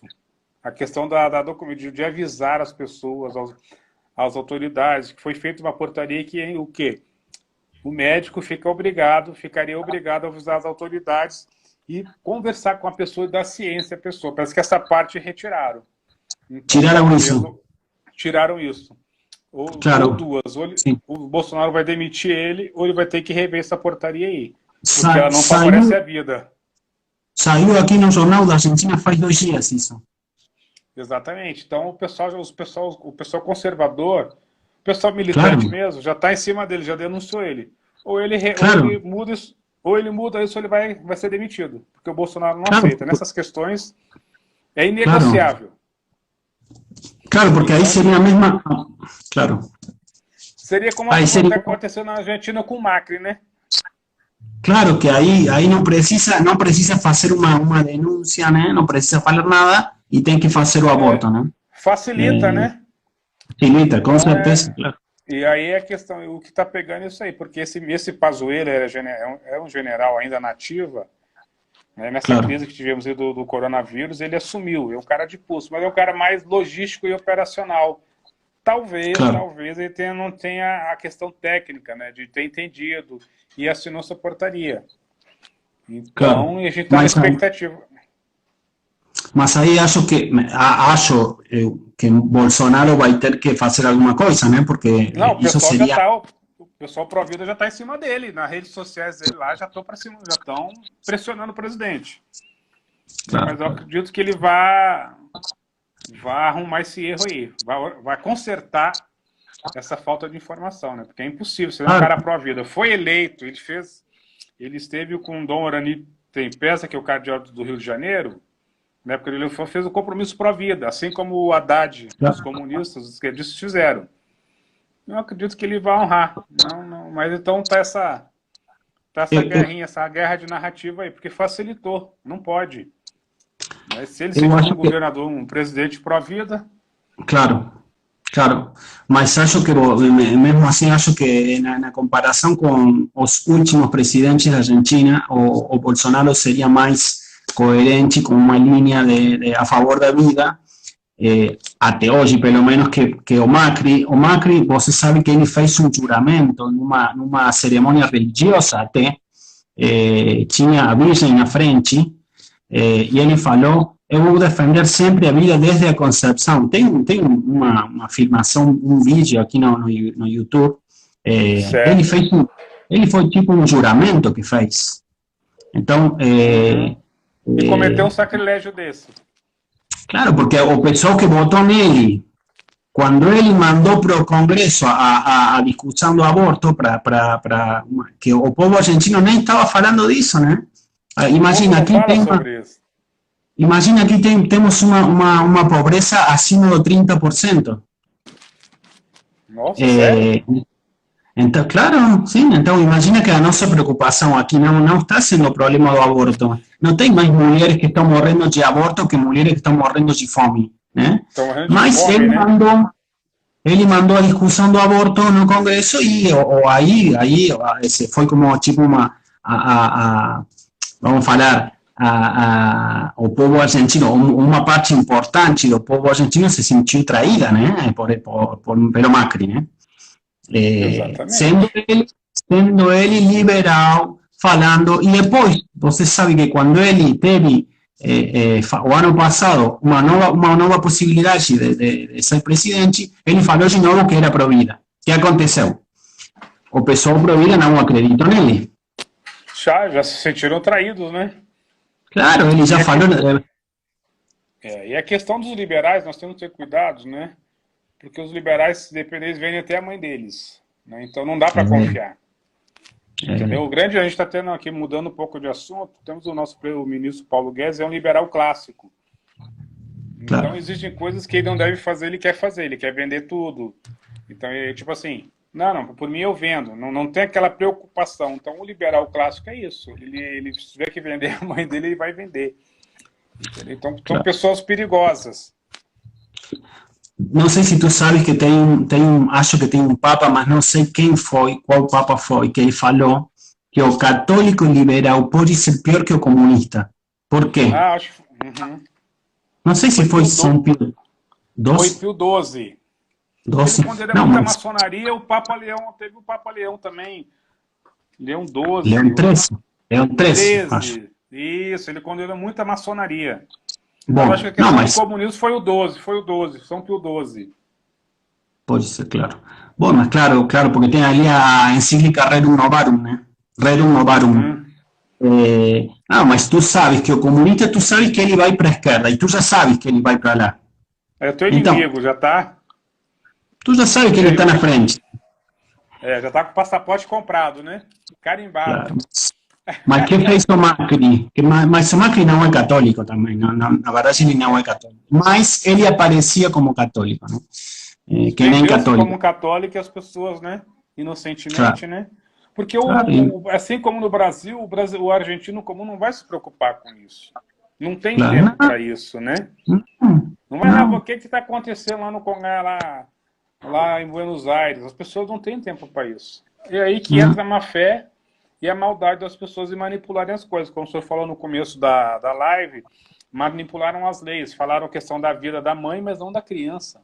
Speaker 1: A questão de avisar as pessoas, às autoridades, que foi feita uma portaria que o quê? O médico ficaria obrigado a avisar as autoridades e conversar com a pessoa da ciência, a pessoa. Parece que essa parte retiraram. Então, tiraram isso. Ou duas. Ou o Bolsonaro vai demitir ele, ou ele vai ter que rever essa portaria aí. Porque ela não favorece a vida.
Speaker 2: Saiu aqui no Jornal da Argentina faz 2 dias isso.
Speaker 1: Exatamente. Então, o pessoal conservador, o pessoal militante mesmo, já está em cima dele, já denunciou ele. Ou ele muda isso, ou ele vai ser demitido. Porque o Bolsonaro não aceita. Nessas questões, é inegociável.
Speaker 2: Claro, porque aí seria a mesma... Claro.
Speaker 1: Seria como aconteceu na Argentina com o Macri, né?
Speaker 2: Claro, que aí não precisa fazer uma denúncia, né? Não precisa falar nada e tem que fazer o aborto, né?
Speaker 1: Facilita, né?
Speaker 2: Facilita, com certeza, claro.
Speaker 1: E aí a questão, o que está pegando é isso aí, porque esse Pazuello é um general ainda na ativa, né? Nessa crise que tivemos do coronavírus, ele assumiu, é um cara de pulso, mas é um cara mais logístico e operacional. Talvez ele não tenha a questão técnica, né, de ter entendido e assinou essa portaria. Então, a gente está na expectativa.
Speaker 2: Mas aí acho que Bolsonaro vai ter que fazer alguma coisa, né? Porque
Speaker 1: não,
Speaker 2: isso seria...
Speaker 1: O pessoal pró-vida já está em cima dele, nas redes sociais dele lá já estão pressionando o presidente. Mas eu acredito que ele vai arrumar esse erro aí, vai consertar essa falta de informação, né? Porque é impossível, você é um cara pró-vida. Foi eleito, ele esteve com o Dom Orani Tempesta, que é o cardeal do Rio de Janeiro, na época ele fez o compromisso pró-vida, assim como o Haddad, os comunistas, os esquerdistas fizeram. Eu acredito que ele vai honrar. Não, mas então tá essa guerrinha, essa guerra de narrativa aí, porque facilitou, não pode. Mas se ele se for um governador, um presidente pró-vida...
Speaker 2: Claro. Claro, mas acho que, mesmo assim, acho que na comparação com os últimos presidentes da Argentina, o Bolsonaro seria mais coerente com uma linha a favor da vida, até hoje, pelo menos, que o Macri. O Macri, você sabe que ele fez um juramento numa cerimônia religiosa até, tinha a Virgem na frente, e ele falou: eu vou defender sempre a vida desde a concepção. Tem uma afirmação, um vídeo aqui no YouTube. Ele
Speaker 1: Certo.
Speaker 2: fez ele foi tipo um juramento que fez. Então,
Speaker 1: Uhum. E cometer um
Speaker 2: é,
Speaker 1: sacrilégio desse.
Speaker 2: claro, porque o pessoal que votou nele, quando ele mandou para o Congresso a discussão do aborto, que o povo argentino nem estava falando disso, né?
Speaker 1: O povo
Speaker 2: Imagina,
Speaker 1: não
Speaker 2: aqui
Speaker 1: fala
Speaker 2: tem
Speaker 1: sobre isso.
Speaker 2: Imagina que temos uma pobreza acima do 30%.
Speaker 1: Nossa, sério?
Speaker 2: É, então, claro, sim. Então, imagina que a nossa preocupação aqui não está sendo o problema do aborto. Não tem mais mulheres que estão morrendo de aborto que mulheres que estão morrendo de fome, né?
Speaker 1: Estão morrendo de
Speaker 2: Mas
Speaker 1: fome, né?
Speaker 2: ele mandou a discussão do aborto no Congresso e aí esse foi como tipo vamos falar, o povo argentino, uma parte importante do povo argentino se sentiu traída, né, pelo Macri, né, sendo
Speaker 1: Exatamente.
Speaker 2: ele, sendo ele liberal, falando, e depois, você sabe que quando ele teve, o ano passado, uma nova possibilidade de ser presidente, ele falou de novo que era pro-vida. O que aconteceu? O pessoal pro-vida não acreditou nele.
Speaker 1: Já se sentiram traídos, né?
Speaker 2: Claro, ele
Speaker 1: E
Speaker 2: já
Speaker 1: a,
Speaker 2: falou.
Speaker 1: e a questão dos liberais, nós temos que ter cuidados, né? Porque os liberais, se depender, eles vendem até a mãe deles. Né? Então não dá para confiar. Entendeu? O grande, a gente está tendo aqui, mudando um pouco de assunto, temos o ministro Paulo Guedes, é um liberal clássico. Então
Speaker 2: Claro.
Speaker 1: existem coisas que ele não deve fazer, ele quer vender tudo. Então, tipo assim, não, por mim eu vendo, não tem aquela preocupação. Então o liberal clássico é isso, ele se tiver que vender a mãe dele, ele vai vender. Entendeu? Então são
Speaker 2: Claro.
Speaker 1: pessoas perigosas.
Speaker 2: Não sei se tu sabes que acho que tem um papa, mas não sei quem foi, qual papa foi, que ele falou que o católico liberal pode ser pior que o comunista. Por quê?
Speaker 1: Ah, acho. Uhum.
Speaker 2: Não sei se
Speaker 1: Foi
Speaker 2: foi
Speaker 1: Pio,
Speaker 2: São Pio
Speaker 1: foi
Speaker 2: XII,
Speaker 1: Pio XII. Porque ele
Speaker 2: 12.
Speaker 1: condenou
Speaker 2: Não,
Speaker 1: muita
Speaker 2: mas
Speaker 1: maçonaria, o Papa Leão, teve o Papa Leão também, Leão XII,
Speaker 2: Leão XIII. Leão XIII, acho.
Speaker 1: 13. Isso, ele condenou muita maçonaria. Mas acho que
Speaker 2: Bom,
Speaker 1: a
Speaker 2: não,
Speaker 1: questão do
Speaker 2: mas
Speaker 1: comunismo foi o 12, São Pio XII.
Speaker 2: pode ser, claro. Bom, mas claro, porque tem ali a encíclica Rerum Novarum, né? Rerum Novarum.
Speaker 1: Uhum.
Speaker 2: Não, mas tu sabes que o comunista, tu sabes que ele vai para a esquerda e tu já sabes que ele vai para lá.
Speaker 1: É teu
Speaker 2: Então,
Speaker 1: inimigo, já tá,
Speaker 2: tu já sabes que ele está na
Speaker 1: já,
Speaker 2: frente.
Speaker 1: já tá com o passaporte comprado, né? Carimbado.
Speaker 2: Claro. Mas que fez o Macri? Mas o Macri não é católico também, na verdade ele não é católico. Mas ele aparecia como católico, né? Que nem
Speaker 1: Vendeu-se como um
Speaker 2: católico.
Speaker 1: católico e as pessoas, né?
Speaker 2: Claro,
Speaker 1: Inocentemente, né? Porque
Speaker 2: claro.
Speaker 1: assim como no Brasil, o argentino comum não vai se preocupar com isso. Não tem
Speaker 2: Claro.
Speaker 1: tempo para isso, né?
Speaker 2: Não,
Speaker 1: Não vai lá, o
Speaker 2: não,
Speaker 1: que está acontecendo lá no Congresso, lá em Buenos Aires? As pessoas não têm tempo para isso. É aí que
Speaker 2: não,
Speaker 1: entra a má fé e a maldade das pessoas em manipularem as coisas. Como o senhor falou no começo da live, manipularam as leis, falaram a questão da vida da mãe, mas não da criança.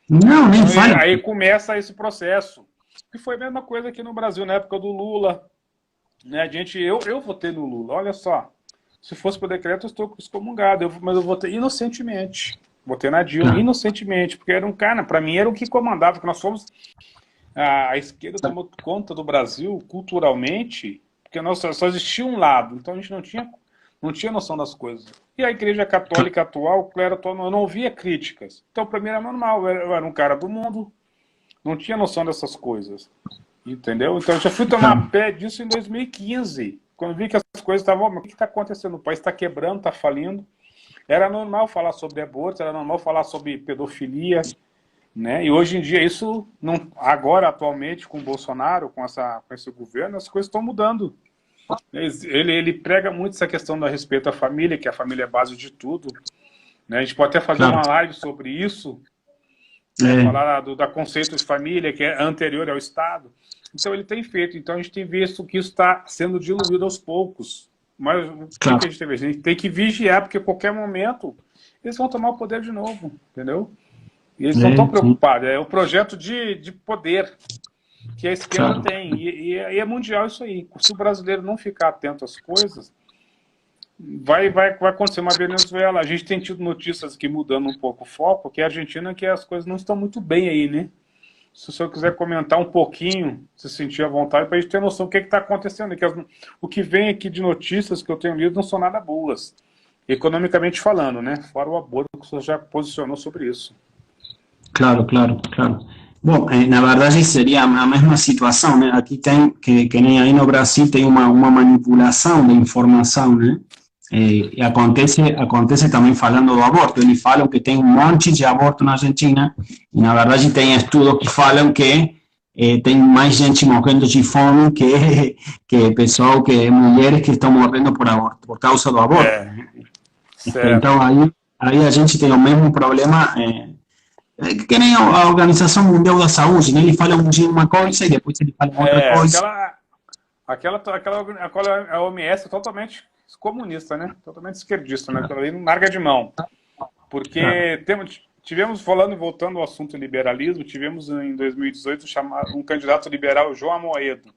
Speaker 2: não, nem
Speaker 1: Então
Speaker 2: fala.
Speaker 1: aí começa esse processo. Que foi a mesma coisa aqui no Brasil, na época do Lula. Né? Eu votei no Lula, olha só. Se fosse por decreto, eu estou excomungado. Mas eu votei inocentemente. Votei na Dilma
Speaker 2: Claro,
Speaker 1: inocentemente, porque era um cara, para mim era o que comandava, porque nós fomos. A esquerda tomou conta do Brasil culturalmente, porque só existia um lado, então a gente não tinha noção das coisas. E a Igreja Católica atual, o clero atual, eu não ouvia críticas. Então, para mim era normal, eu era um cara do mundo, não tinha noção dessas coisas. Entendeu? Então, eu já fui tomar
Speaker 2: claro,
Speaker 1: pé disso em 2015, quando vi que as coisas estavam. O que está acontecendo? O país está quebrando, está falindo. Era normal falar sobre aborto, era normal falar sobre pedofilia, né? E hoje em dia isso não, agora atualmente com o Bolsonaro, com esse governo, as coisas estão mudando. Ele prega muito essa questão do respeito à família, que a família é a base de tudo, né? A gente pode até fazer
Speaker 2: claro.
Speaker 1: uma live sobre isso, falar da conceito de família, que é anterior ao Estado. Então ele tem feito, então a gente tem visto que isso está sendo diluído aos poucos. Mas o que a gente tem visto? A gente tem que vigiar, porque a qualquer momento eles vão tomar o poder de novo, entendeu? E eles não estão preocupados, é o projeto de poder que a esquerda tem, e é mundial isso aí. Se o brasileiro não ficar atento às coisas, vai acontecer uma Venezuela. A gente tem tido notícias aqui mudando um pouco o foco, que é a Argentina, que as coisas não estão muito bem aí, né? Se o senhor quiser comentar um pouquinho, se sentir à vontade, para a gente ter noção do que está acontecendo. O que vem aqui de notícias que eu tenho lido não são nada boas, economicamente falando, né? Fora o aborto, que o senhor já posicionou sobre isso.
Speaker 2: Claro. Bom, na verdade seria a mesma situação, né? Aqui tem, que nem aí no Brasil, tem uma manipulação de informação, né? E acontece também falando do aborto. Eles falam que tem um monte de aborto na Argentina, e na verdade tem estudos que falam que tem mais gente morrendo de fome que pessoal, que mulheres que estão morrendo por causa do aborto. Então aí a gente tem o mesmo problema, que nem a Organização Mundial da Saúde, né? Ele fala um dia uma coisa e depois ele fala outra coisa.
Speaker 1: A OMS é totalmente comunista, né? Totalmente esquerdista, né? Aquela ali não larga de mão. Porque voltando ao assunto liberalismo, tivemos em 2018 um candidato liberal, João Amoedo,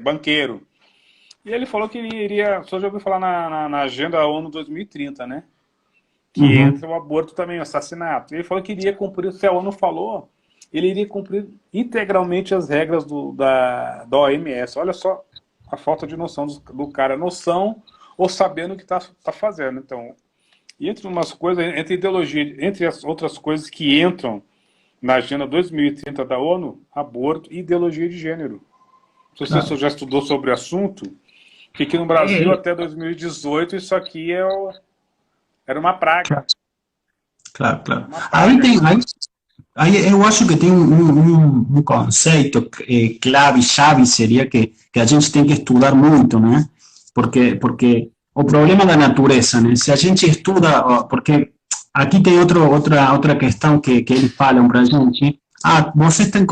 Speaker 1: banqueiro. E ele falou que ele iria, só já ouviu falar na agenda ONU 2030, né? Que entra o aborto também, o assassinato. Ele falou que iria cumprir, se a ONU falou, ele iria cumprir integralmente as regras da OMS. Olha só a falta de noção do cara, noção ou sabendo o que está fazendo. Então, entre umas coisas, entre ideologia, entre as outras coisas que entram na agenda 2030 da ONU, aborto e ideologia de gênero. Se você já estudou sobre o assunto, que aqui no Brasil até 2018 isso aqui era uma praga.
Speaker 2: Claro. Aí eu acho que tem um conceito chave seria que a gente tem que estudar muito, né? Porque o problema da natureza, né? Se a gente estuda, porque aqui tem outra questão que eles falam para a gente. Você está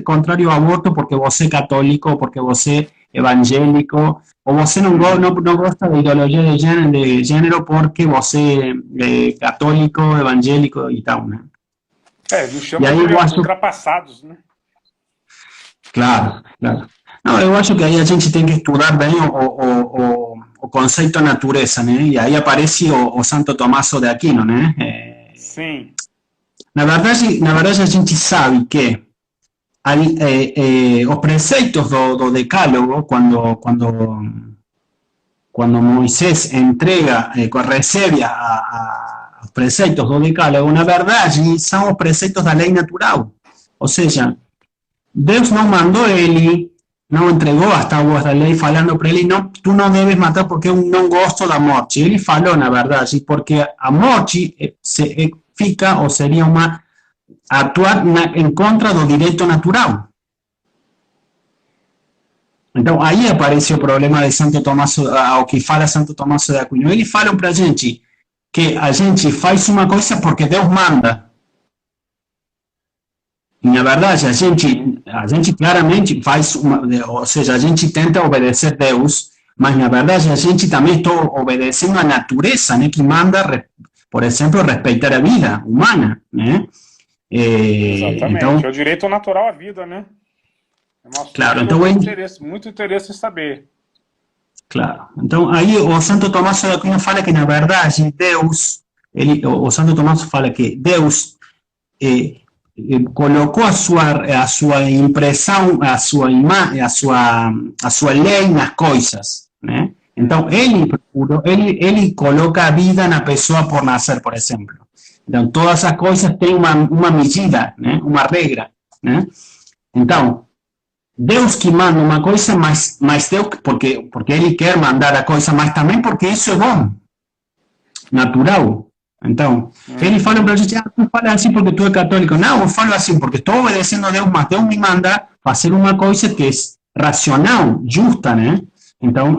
Speaker 2: contrário ao aborto porque você é católico, porque você é evangélico, ou você não gosta da ideologia de gênero porque você é católico, evangélico e tal, né?
Speaker 1: Eles chamam de ultrapassados, né?
Speaker 2: Claro. Não, eu acho que aí a gente tem que estudar bem o conceito da natureza, né? E aí aparece o Santo Tomaso de Aquino, né?
Speaker 1: Sim.
Speaker 2: Na verdade a gente sabe que os preceitos do Decálogo, quando Moisés recebe os preceitos do Decálogo, na verdade são os preceitos da lei natural. Ou seja, Deus não mandou ele, não entregou as tábuas da lei falando para ele, não, tu não deves matar porque eu não gosto da morte. Ele falou, na verdade, porque a morte fica, ou seria atuar em contra do direito natural. Então, aí aparece o problema de Santo Tomaso, ao que fala Santo Tomaso de Aquino. Ele fala para a gente que a gente faz uma coisa porque Deus manda. E, na verdade, a gente claramente faz, ou seja, a gente tenta obedecer a Deus, mas, na verdade, a gente também está obedecendo a natureza, né, que manda, por exemplo, respeitar a vida humana, né?
Speaker 1: Exatamente, então, é o direito natural à vida, né?
Speaker 2: Claro, então
Speaker 1: muito interesse em saber.
Speaker 2: Claro, então aí o Santo Tomás de Aquino fala que, na verdade, o Santo Tomás fala que Deus colocou a sua impressão, a sua lei nas coisas, né? Então ele coloca a vida na pessoa por nascer, por exemplo. Então todas as coisas têm uma medida, né? Uma regra, né? Então Deus que manda uma coisa, mas Deus porque ele quer mandar a coisa, mas também porque isso é bom, natural. Então, ele fala para a gente, tu fala assim porque tu é católico. Não, eu falo assim porque estou obedecendo a Deus, mas Deus me manda fazer uma coisa que é racional, justa, né? Então,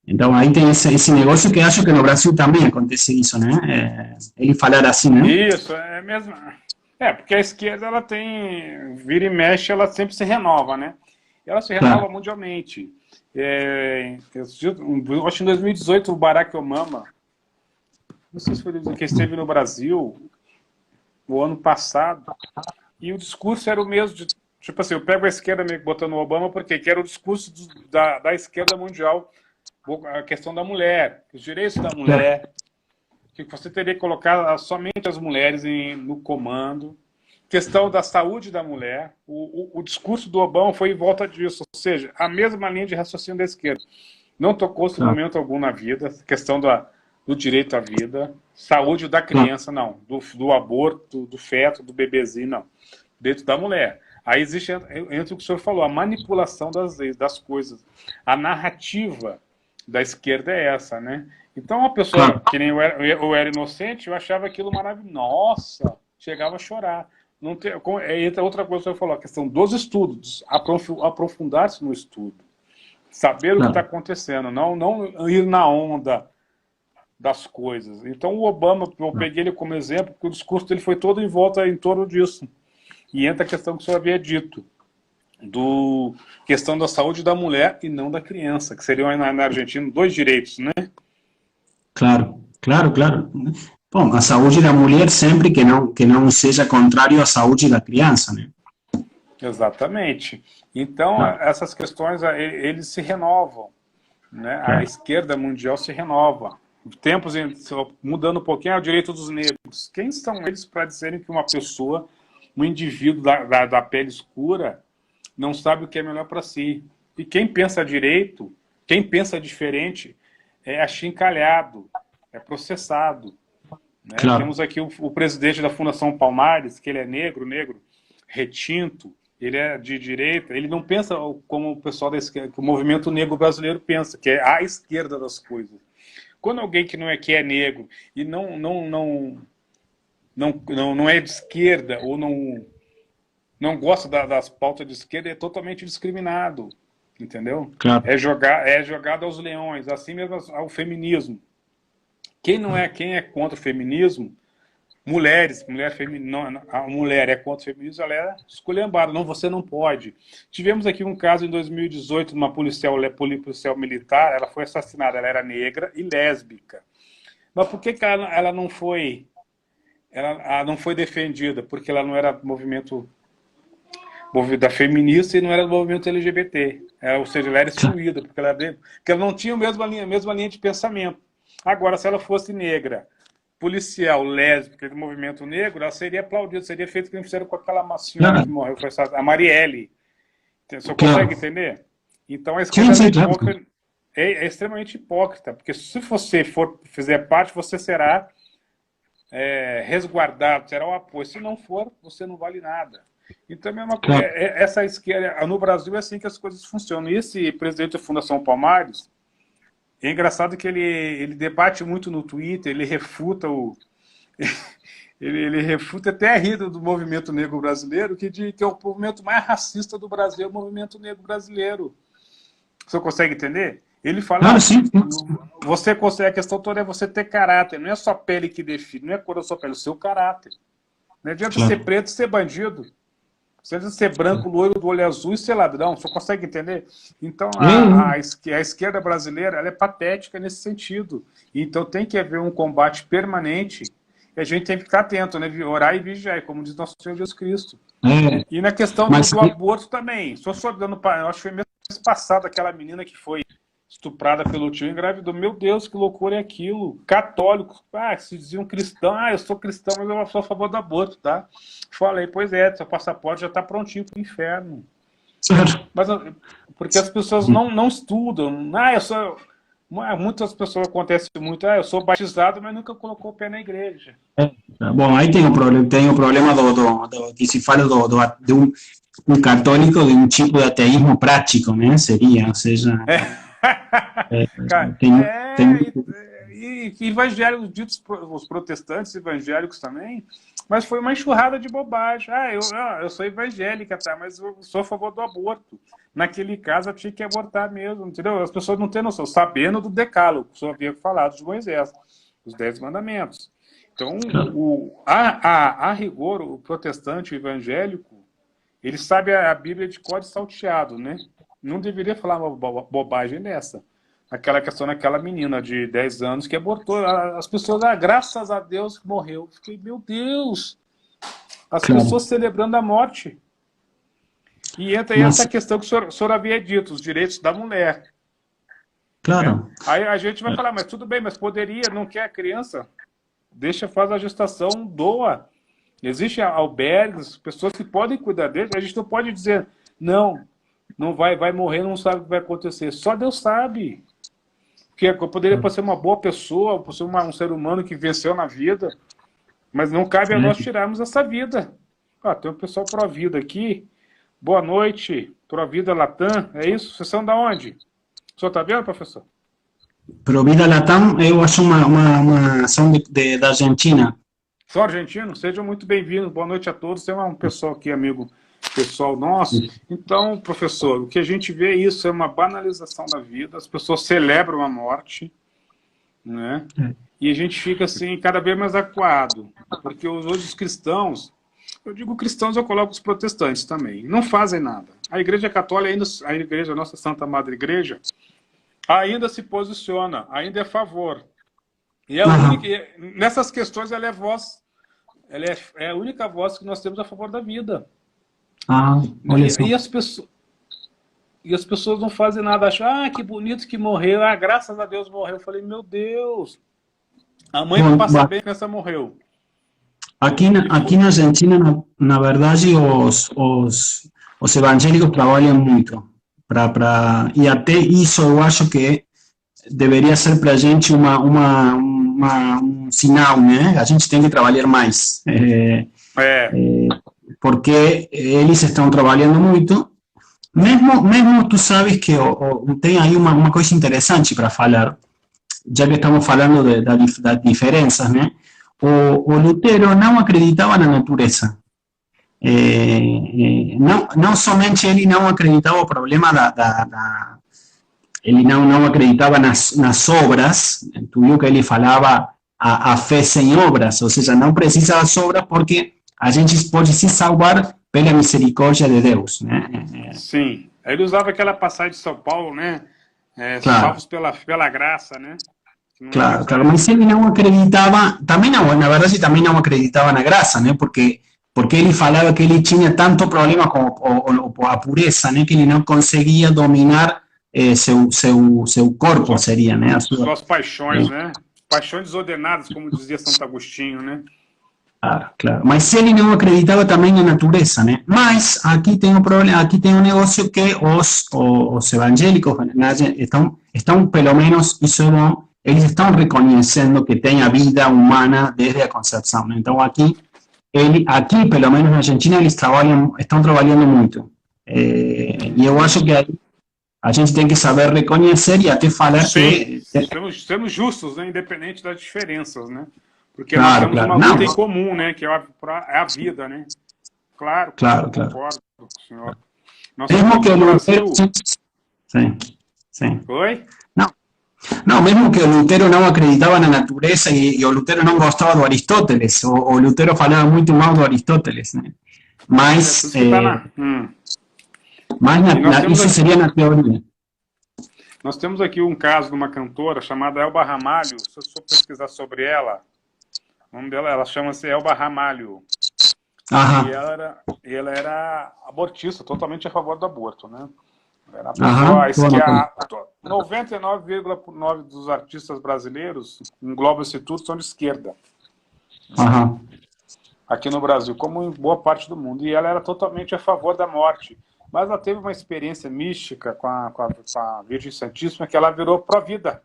Speaker 2: Então, aí tem esse negócio que acho que no Brasil também acontece isso, né? Ele falar assim, né?
Speaker 1: Isso, é mesmo. É, porque a esquerda, ela tem, vira e mexe, ela sempre se renova, né? Ela se renova
Speaker 2: Claro,
Speaker 1: mundialmente. Eu acho que em 2018 o Barack Obama, não sei se foi ele que esteve no Brasil, o ano passado, e o discurso era o mesmo, tipo assim, eu pego a esquerda meio que botando o Obama, porque que era o discurso da esquerda mundial, a questão da mulher, os direitos da
Speaker 2: claro,
Speaker 1: mulher, que você teria que colocar somente as mulheres no comando, questão da saúde da mulher, o discurso do Obama foi em volta disso, ou seja, a mesma linha de raciocínio da esquerda. Não tocou-se em
Speaker 2: claro,
Speaker 1: momento algum na vida, questão do direito à vida, saúde da
Speaker 2: claro,
Speaker 1: criança, não, do aborto, do feto, do bebezinho, não, direito da mulher. Aí existe, entre o que o senhor falou, a manipulação das leis, das coisas. A narrativa da esquerda é essa, né? Então, uma pessoa
Speaker 2: claro,
Speaker 1: que nem eu era inocente, eu achava aquilo maravilhoso. Nossa, chegava a chorar. Não tem, entra outra coisa que você falou, a questão dos estudos, aprofundar-se no estudo, saber o que está
Speaker 2: claro.
Speaker 1: acontecendo, não ir na onda das coisas. Então, o Obama, eu peguei ele como exemplo, porque o discurso dele foi todo em volta, em torno disso. E entra a questão que o senhor havia dito, do questão da saúde da mulher e não da criança, que seriam na Argentina dois direitos, né?
Speaker 2: Claro, claro, claro. Bom, a saúde da mulher sempre que não seja contrário à saúde da criança, né?
Speaker 1: Exatamente. Então,
Speaker 2: Claro,
Speaker 1: essas questões, eles se renovam, né? A
Speaker 2: claro,
Speaker 1: esquerda mundial se renova. Tempos mudando um pouquinho, é o direito dos negros. Quem são eles para dizerem que uma pessoa, um indivíduo da pele escura, não sabe o que é melhor para si? E quem pensa direito, quem pensa diferente, é achincalhado, é processado. Né?
Speaker 2: claro,
Speaker 1: Temos aqui o presidente da Fundação Palmares, que ele é negro, retinto, ele é de direita, ele não pensa como o pessoal da esquerda, que o movimento negro brasileiro pensa, que é a esquerda das coisas. Quando alguém que é negro e não é de esquerda ou não gosta das pautas de esquerda, é totalmente discriminado, entendeu?
Speaker 2: claro,
Speaker 1: É jogado aos leões, assim mesmo ao feminismo. Quem é contra o feminismo, a mulher é contra o feminismo, ela é esculhambada, não, você não pode. Tivemos aqui um caso em 2018, uma policial militar, ela foi assassinada, ela era negra e lésbica. Mas por que ela não foi defendida? Porque ela não era movimento da feminista e não era do movimento LGBT. Ou seja, ela era excluída, porque ela não tinha a mesma linha de pensamento. Agora, se ela fosse negra, policial, lésbica, do movimento negro, ela seria aplaudida, seria feito o que fizeram com aquela senhora que
Speaker 2: claro,
Speaker 1: morreu, foi a Marielle. Você consegue
Speaker 2: claro.
Speaker 1: entender? Então, a
Speaker 2: Sim,
Speaker 1: esquerda
Speaker 2: sim, claro.
Speaker 1: é extremamente hipócrita, porque se você fizer parte, você será resguardado, será o apoio. Se não for, você não vale nada. Então,
Speaker 2: Claro.
Speaker 1: essa esquerda, no Brasil, é assim que as coisas funcionam. E esse presidente da Fundação Palmares, é engraçado que ele debate muito no Twitter, ele refuta ele refuta até a rida do movimento negro brasileiro, que é o movimento mais racista do Brasil, é o movimento negro brasileiro. Você consegue entender? Ele fala,
Speaker 2: Claro, sim.
Speaker 1: você consegue, a questão toda é você ter caráter, não é só a pele que define, não é a cor da sua pele, é o seu caráter. Não adianta ser
Speaker 2: Claro.
Speaker 1: preto e ser bandido. Você adianta ser branco, loiro, do olho azul e ser ladrão. Você consegue entender? Então, a esquerda brasileira ela é patética nesse sentido. Então, tem que haver um combate permanente e a gente tem que ficar atento, né? Orar e vigiar, como diz nosso Senhor Jesus Cristo. E na questão
Speaker 2: Mas,
Speaker 1: do aborto também. Só dando, eu acho que foi mês passado aquela menina que foi estuprada pelo tio, engravidou. Meu Deus, que loucura é aquilo? Católicos, se diziam cristão, eu sou cristão, mas eu sou a favor do aborto, tá? Falei, pois é, seu passaporte já tá prontinho pro inferno.
Speaker 2: claro.
Speaker 1: Mas porque as pessoas não estudam. Muitas pessoas acontece muito, eu sou batizado, mas nunca colocou o pé na igreja.
Speaker 2: Bom, aí tem o problema que se fala de um católico de um tipo de ateísmo prático, né? Seria, ou seja,
Speaker 1: Cara,
Speaker 2: tem, tem,
Speaker 1: evangélicos, ditos os protestantes evangélicos também, mas foi uma enxurrada de bobagem. Eu sou evangélica, tá, mas eu sou a favor do aborto. Naquele caso, eu tinha que abortar mesmo, entendeu? As pessoas não têm noção, sabendo do decálogo, que só havia falado de Moisés, os 10 mandamentos. Então, a rigor, o protestante, o evangélico, ele sabe a Bíblia de cor e salteado, né? Não deveria falar uma bobagem dessa. Aquela questão daquela menina de 10 anos que abortou. As pessoas, graças a Deus, morreu. Fiquei, meu Deus! As pessoas celebrando a morte. E entra aí essa questão que o senhor havia dito, os direitos da mulher.
Speaker 2: Claro.
Speaker 1: Né? Aí a gente vai falar, mas tudo bem, mas poderia, não quer a criança? Deixa, faz a gestação, doa. Existem albergues, pessoas que podem cuidar dele. A gente não pode dizer, não vai morrer, não sabe o que vai acontecer. Só Deus sabe. Porque poderia ser uma boa pessoa, ser um ser humano que venceu na vida, mas não cabe a nós tirarmos essa vida. Tem um pessoal pró-vida aqui. Boa noite, pró-vida Latam. É isso? Vocês são da onde? O senhor está vendo, professor?
Speaker 2: Provida Latam, eu acho uma ação da Argentina.
Speaker 1: Sou argentino? Sejam muito bem-vindos. Boa noite a todos. Tem um pessoal aqui, amigo pessoal nosso. Então, professor, o que a gente vê isso é uma banalização da vida. As pessoas celebram a morte, né? E a gente fica assim, cada vez mais acuado. Porque hoje os cristãos, eu digo cristãos, eu coloco os protestantes também, não fazem nada. A Igreja Católica, a Igreja, a nossa Santa Madre Igreja, ainda se posiciona, ainda é a favor. E nessas questões ela é voz, ela é a única voz que nós temos a favor da vida.
Speaker 2: Olha só.
Speaker 1: E as pessoas não fazem nada, acham, que bonito que morreu, graças a Deus morreu. Eu falei, meu Deus, a mãe passa bem, a criança morreu.
Speaker 2: Aqui na Argentina, na verdade, os evangélicos trabalham muito. E até isso eu acho que deveria ser para a gente um sinal, né? A gente tem que trabalhar mais. Porque eles estão trabalhando muito. Mesmo tu sabes que tem aí uma coisa interessante para falar, já que estamos falando das diferenças, né? O Lutero não acreditava na natureza. Não somente ele não acreditava o problema ele não acreditava nas obras. Tu viu que ele falava a fé sem obras, ou seja, não precisa das obras porque a gente pode se salvar pela misericórdia de Deus, né?
Speaker 1: Sim, ele usava aquela passagem de São Paulo, né?
Speaker 2: Claro.
Speaker 1: Salvos pela graça, né?
Speaker 2: Claro, mas ele não acreditava, também não, na verdade também não acreditava na graça, né? Porque ele falava que ele tinha tanto problema com a pureza, né? Que ele não conseguia dominar seu corpo, seria, né?
Speaker 1: Suas paixões, né? Paixões desordenadas, como dizia Santo Agostinho, né?
Speaker 2: Claro. Mas ele não acreditava também na natureza, né? Mas aqui tem um problema, aqui tem um negócio que os evangélicos estão pelo menos, isso é bom, eles estão reconhecendo que tem a vida humana desde a concepção, né? Então aqui, pelo menos na Argentina, eles estão trabalhando muito. E eu acho que aí a gente tem que saber reconhecer e até falar que...
Speaker 1: Sermos justos, né? Independente das diferenças, né? Porque nós temos uma luta em comum, né? Que é a vida, né? Claro. Concordo com o senhor.
Speaker 2: Mesmo que o Lutero... Sim.
Speaker 1: Oi?
Speaker 2: Não, mesmo que o Lutero não acreditava na natureza e o Lutero não gostava do Aristóteles, o Lutero falava muito mal do Aristóteles, né? Mas isso seria na teoria.
Speaker 1: Nós temos aqui um caso de uma cantora chamada Elba Ramalho. Se eu for pesquisar sobre ela, o nome dela, ela chama-se Elba Ramalho. E ela era abortista, totalmente a favor do aborto, né? Era a pessoa que 99,9% dos artistas brasileiros, engloba-se tudo, são de esquerda. Aqui no Brasil, como em boa parte do mundo. E ela era totalmente a favor da morte. Mas ela teve uma experiência mística com a Virgem Santíssima que ela virou pró-vida.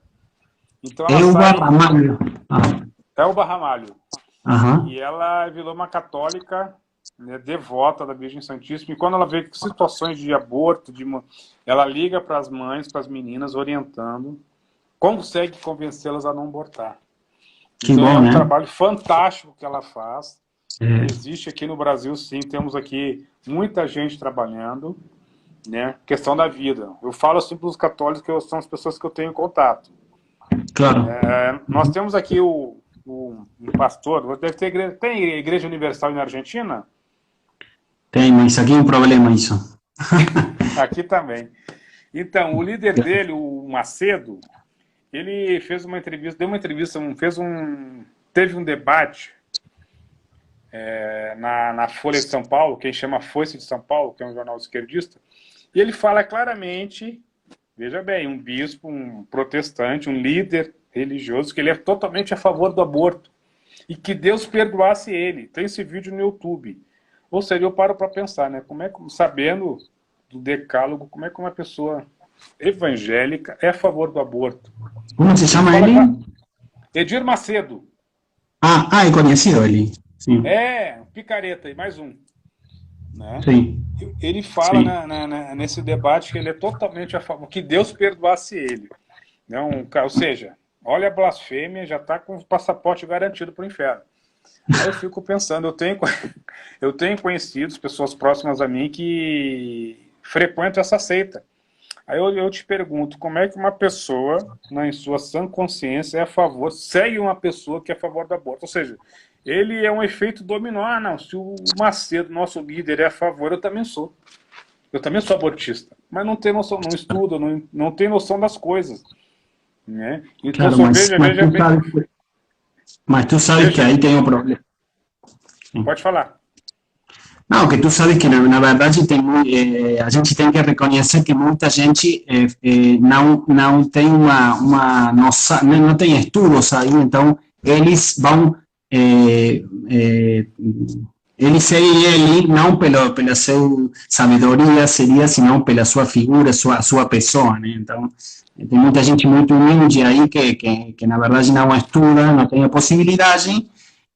Speaker 1: Então
Speaker 2: Elba Ramalho.
Speaker 1: Elba Ramalho. E ela virou uma católica, né, devota da Virgem Santíssima. E quando ela vê situações de aborto, ela liga para as mães, para as meninas, orientando, consegue convencê-las a não abortar.
Speaker 2: Que
Speaker 1: Então é
Speaker 2: bom,
Speaker 1: um
Speaker 2: né?
Speaker 1: trabalho fantástico que ela faz. Existe aqui no Brasil, sim, temos aqui muita gente trabalhando, né? Questão da vida. Eu falo assim para os católicos que são as pessoas que eu tenho contato.
Speaker 2: Claro.
Speaker 1: Nós temos aqui um pastor, deve ter igreja, tem Igreja Universal na Argentina?
Speaker 2: Tem, mas aqui é um problema isso.
Speaker 1: Aqui também. Então, o líder dele, o Macedo, ele fez uma entrevista, deu uma entrevista, teve um debate na Folha de São Paulo, quem chama Foice de São Paulo, que é um jornal esquerdista, e ele fala claramente, veja bem, um bispo, um protestante, um líder religioso, que ele é totalmente a favor do aborto e que Deus perdoasse ele. Tem esse vídeo no YouTube. Ou seja, eu paro para pensar, né? Como é que, sabendo do decálogo, como é que uma pessoa evangélica é a favor do aborto?
Speaker 2: Como se chama
Speaker 1: fala,
Speaker 2: ele?
Speaker 1: Edir Macedo.
Speaker 2: É conhecido ele. Sim.
Speaker 1: Picareta, e mais um. Né?
Speaker 2: Sim.
Speaker 1: Ele fala nesse debate que ele é totalmente a favor, que Deus perdoasse ele. Né? Ou seja, olha a blasfêmia, já está com o passaporte garantido para o inferno. Aí eu fico pensando, eu tenho conhecidos, pessoas próximas a mim, que frequentam essa seita. Aí eu te pergunto, como é que uma pessoa, em sua sã consciência, é a favor, segue uma pessoa que é a favor do aborto? Ou seja, ele é um efeito dominó. Ah, não, se o Macedo, nosso líder, é a favor, eu também sou. Eu também sou abortista. Mas não tem noção, não estuda, não tem noção das coisas. Né? Então,
Speaker 2: Claro,
Speaker 1: veja bem...
Speaker 2: Mas tú sabes que ahí tem um problema.
Speaker 1: Pode falar.
Speaker 2: Não, que tu sabes que na verdade a gente tem que reconhecer que muita gente não tem uma noção, não tem estudos aí, então eles vão eles seguem ele não pela sua sabedoria seria, senão pela sua figura, sua pessoa, né? Então tem muita gente muito humilde aí que na verdade não estuda, não tem a possibilidade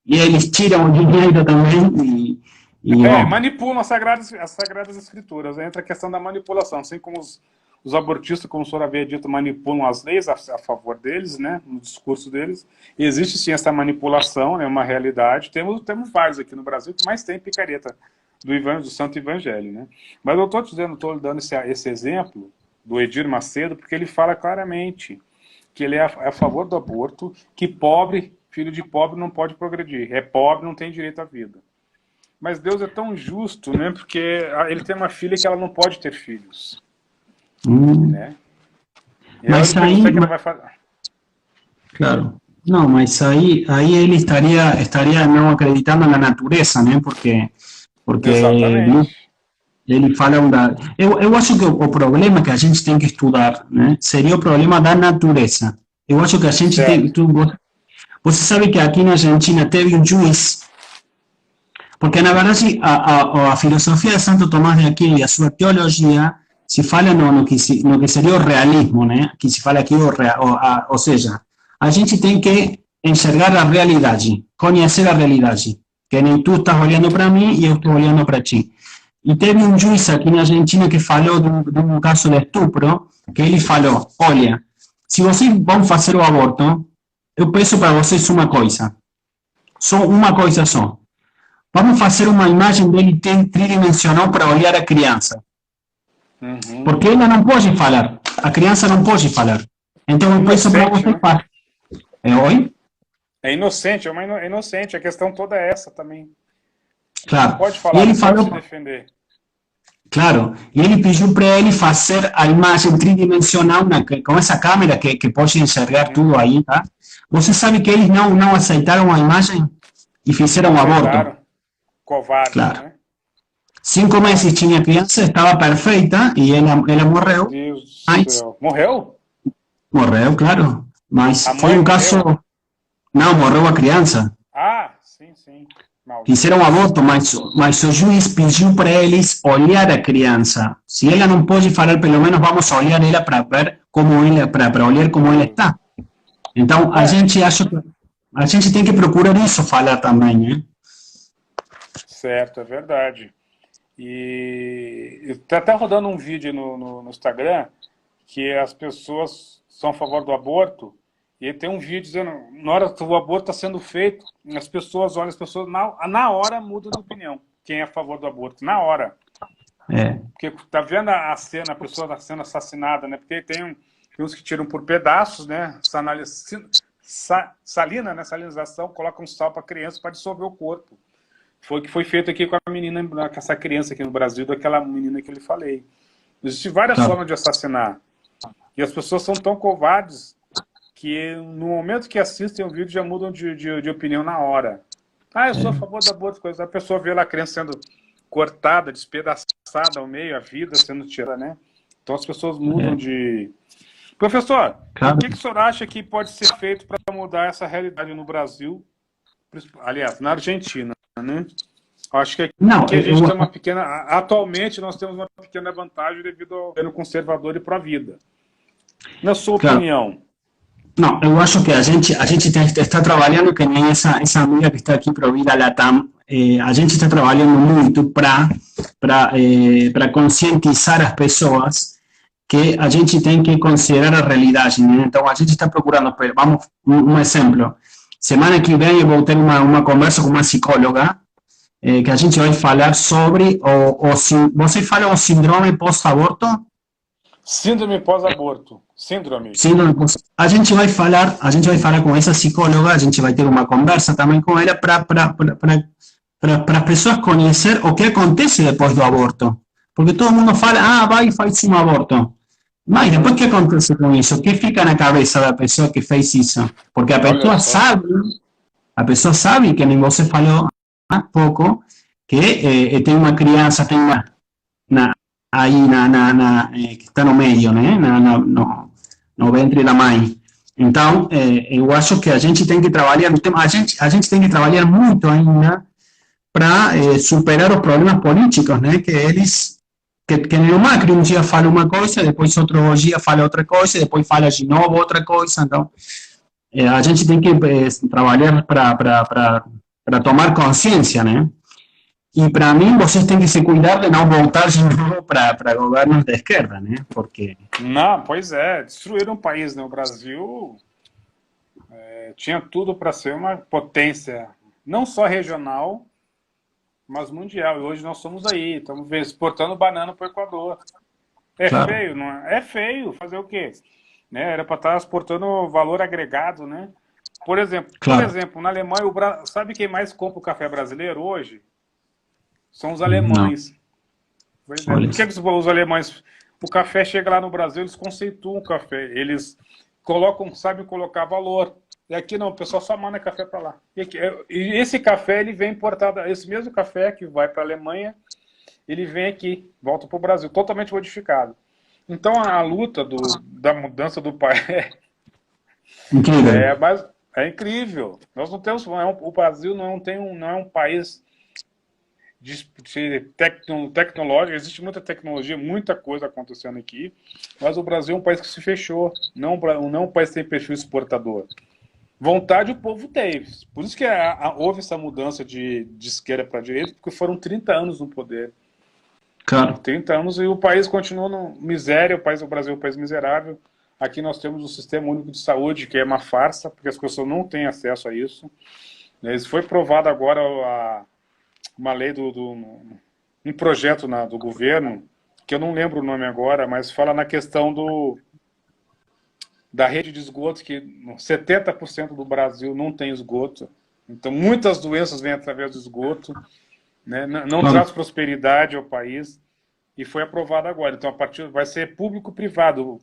Speaker 2: e eles tiram o dinheiro também bom.
Speaker 1: Manipulam as sagradas escrituras. Entra a questão da manipulação. Assim como os abortistas, como o senhor havia dito, manipulam as leis a favor deles, né, no discurso deles. Existe sim essa manipulação, é né, uma realidade. Temos vários aqui no Brasil que mais tem picareta do Santo Evangelho. Né? Mas eu estou dando esse exemplo do Edir Macedo, porque ele fala claramente que ele é a favor do aborto, que filho de pobre não pode progredir. É pobre, não tem direito à vida. Mas Deus é tão justo, né? Porque ele tem uma filha que ela não pode ter filhos. Né? E
Speaker 2: mas
Speaker 1: aí, que ela vai fazer.
Speaker 2: Claro. Não, mas aí ele estaria não acreditando na natureza, né? Porque
Speaker 1: Exatamente.
Speaker 2: ele fala eu acho que o problema que a gente tem que estudar, né? Seria o problema da natureza. Eu acho que a gente tem... Você sabe que aqui na Argentina teve um juiz. Porque, na verdade, a filosofia de Santo Tomás de Aquino e a sua teologia se fala no que seria o realismo, né? Que se fala aqui, ou seja, a gente tem que enxergar a realidade, conhecer a realidade. Que nem tu estás olhando para mim e eu estou olhando para ti. E teve um juiz aqui na Argentina que falou de um caso de estupro, que ele falou, olha, se vocês vão fazer o aborto, eu peço para vocês uma coisa. Só uma coisa só. Vamos fazer uma imagem dele tridimensional para olhar a criança. Porque ela não pode falar. A criança não pode falar. Então eu peço para você fazer. Oi?
Speaker 1: É inocente, é inocente. A questão toda é essa também.
Speaker 2: Claro.
Speaker 1: Não pode falar, não pode se defender.
Speaker 2: Claro. E ele pediu para ele fazer a imagem tridimensional com essa câmera que pode enxergar tudo aí, tá? Você sabe que eles não aceitaram a imagem e fizeram um aborto.
Speaker 1: Covarde,
Speaker 2: claro.
Speaker 1: Né?
Speaker 2: 5 meses tinha criança, estava perfeita e ela morreu.
Speaker 1: Deus do céu. Morreu?
Speaker 2: Morreu, claro. Mas foi um caso... Não, morreu a criança.
Speaker 1: Sim.
Speaker 2: Fizeram um aborto, mas o juiz pediu para eles olhar a criança. Se ela não pode falar, pelo menos vamos a olhar ela para ver para olhar como ela está. Então, a gente tem que procurar isso falar também, né?
Speaker 1: Certo, é verdade. E está até rodando um vídeo no Instagram que as pessoas são a favor do aborto E aí tem um vídeo dizendo, na hora que o aborto está sendo feito, as pessoas olham, as pessoas na hora mudam de opinião. Quem é a favor do aborto, na hora. Porque tá vendo a cena, a pessoa está sendo assassinada, né? Porque tem uns que tiram por pedaços, né? Salinização, colocam sal para a criança para dissolver o corpo. Foi o que foi feito aqui com a menina, com essa criança aqui no Brasil, daquela menina que eu lhe falei. Existem várias formas de assassinar. E as pessoas são tão covardes que no momento que assistem o vídeo já mudam de opinião na hora. Ah, eu sou a favor do aborto, coisa. A pessoa vê lá a criança sendo cortada, despedaçada ao meio, a vida sendo tirada, né? Então as pessoas mudam de... Professor, o que o senhor acha que pode ser feito para mudar essa realidade no Brasil? Aliás, na Argentina, né? Acho que aqui a gente tem uma pequena... Atualmente nós temos uma pequena vantagem devido ao governo conservador e pró-vida. Na sua opinião?
Speaker 2: Não, eu acho que a gente está trabalhando, que nem essa amiga que está aqui para ouvir a Latam, a gente está trabalhando muito para conscientizar as pessoas que a gente tem que considerar a realidade, né? Então, a gente está procurando, vamos, um exemplo, semana que vem eu vou ter uma conversa com uma psicóloga, que a gente vai falar sobre, você fala o síndrome pós-aborto?
Speaker 1: Síndrome pós-aborto. Síndrome.
Speaker 2: A gente vai falar com essa psicóloga, a gente vai ter uma conversa também com ela para as pessoas conhecer o que acontece depois do aborto. Porque todo mundo fala, vai e faz um aborto. Mas depois o que acontece com isso? O que fica na cabeça da pessoa que fez isso? Porque a pessoa sabe que nem você falou há pouco, que tem uma criança, tem uma... que está no meio, né? No ventre da mãe. Então, eu acho que a gente tem que trabalhar, a gente tem que trabalhar muito ainda para superar os problemas políticos, né? Que o Macri um dia fala uma coisa, depois outro dia fala outra coisa, depois fala de novo outra coisa. Então, a gente tem que trabalhar para tomar consciência, né? E para mim, vocês têm que se cuidar de não voltar de novo para governos da esquerda, né? Porque...
Speaker 1: Não, pois é, destruíram o país, né? O Brasil tinha tudo para ser uma potência, não só regional, mas mundial. E hoje nós somos aí, estamos exportando banana para o Equador. Feio, não é? É feio, fazer o quê? Né? Era para estar exportando valor agregado, né? Por exemplo, na Alemanha, sabe quem mais compra o café brasileiro hoje? São os alemães. Por que os alemães... O café chega lá no Brasil, eles conceituam o café. Eles sabem colocar valor. E aqui não, o pessoal só manda café para lá. E esse café, ele vem importado. Esse mesmo café que vai para a Alemanha, ele vem aqui, volta para o Brasil, totalmente modificado. Então, a luta da mudança do país é incrível. Nós não temos... o Brasil não é um país... tecnológica, existe muita tecnologia, muita coisa acontecendo aqui, mas o Brasil é um país que se fechou, não um país que tem perfil exportador. Vontade o povo teve, por isso que houve essa mudança de esquerda para direita, porque foram 30 anos no poder. 30 anos e o país continua no miséria, o Brasil é um país miserável. Aqui nós temos o Sistema Único de Saúde, que é uma farsa, porque as pessoas não têm acesso a isso. Isso foi provado agora uma lei um projeto do governo, que eu não lembro o nome agora, mas fala na questão da rede de esgoto, que 70% do Brasil não tem esgoto. Então, muitas doenças vêm através do esgoto, né? Não traz prosperidade ao país, e foi aprovado agora. Então, vai ser público-privado.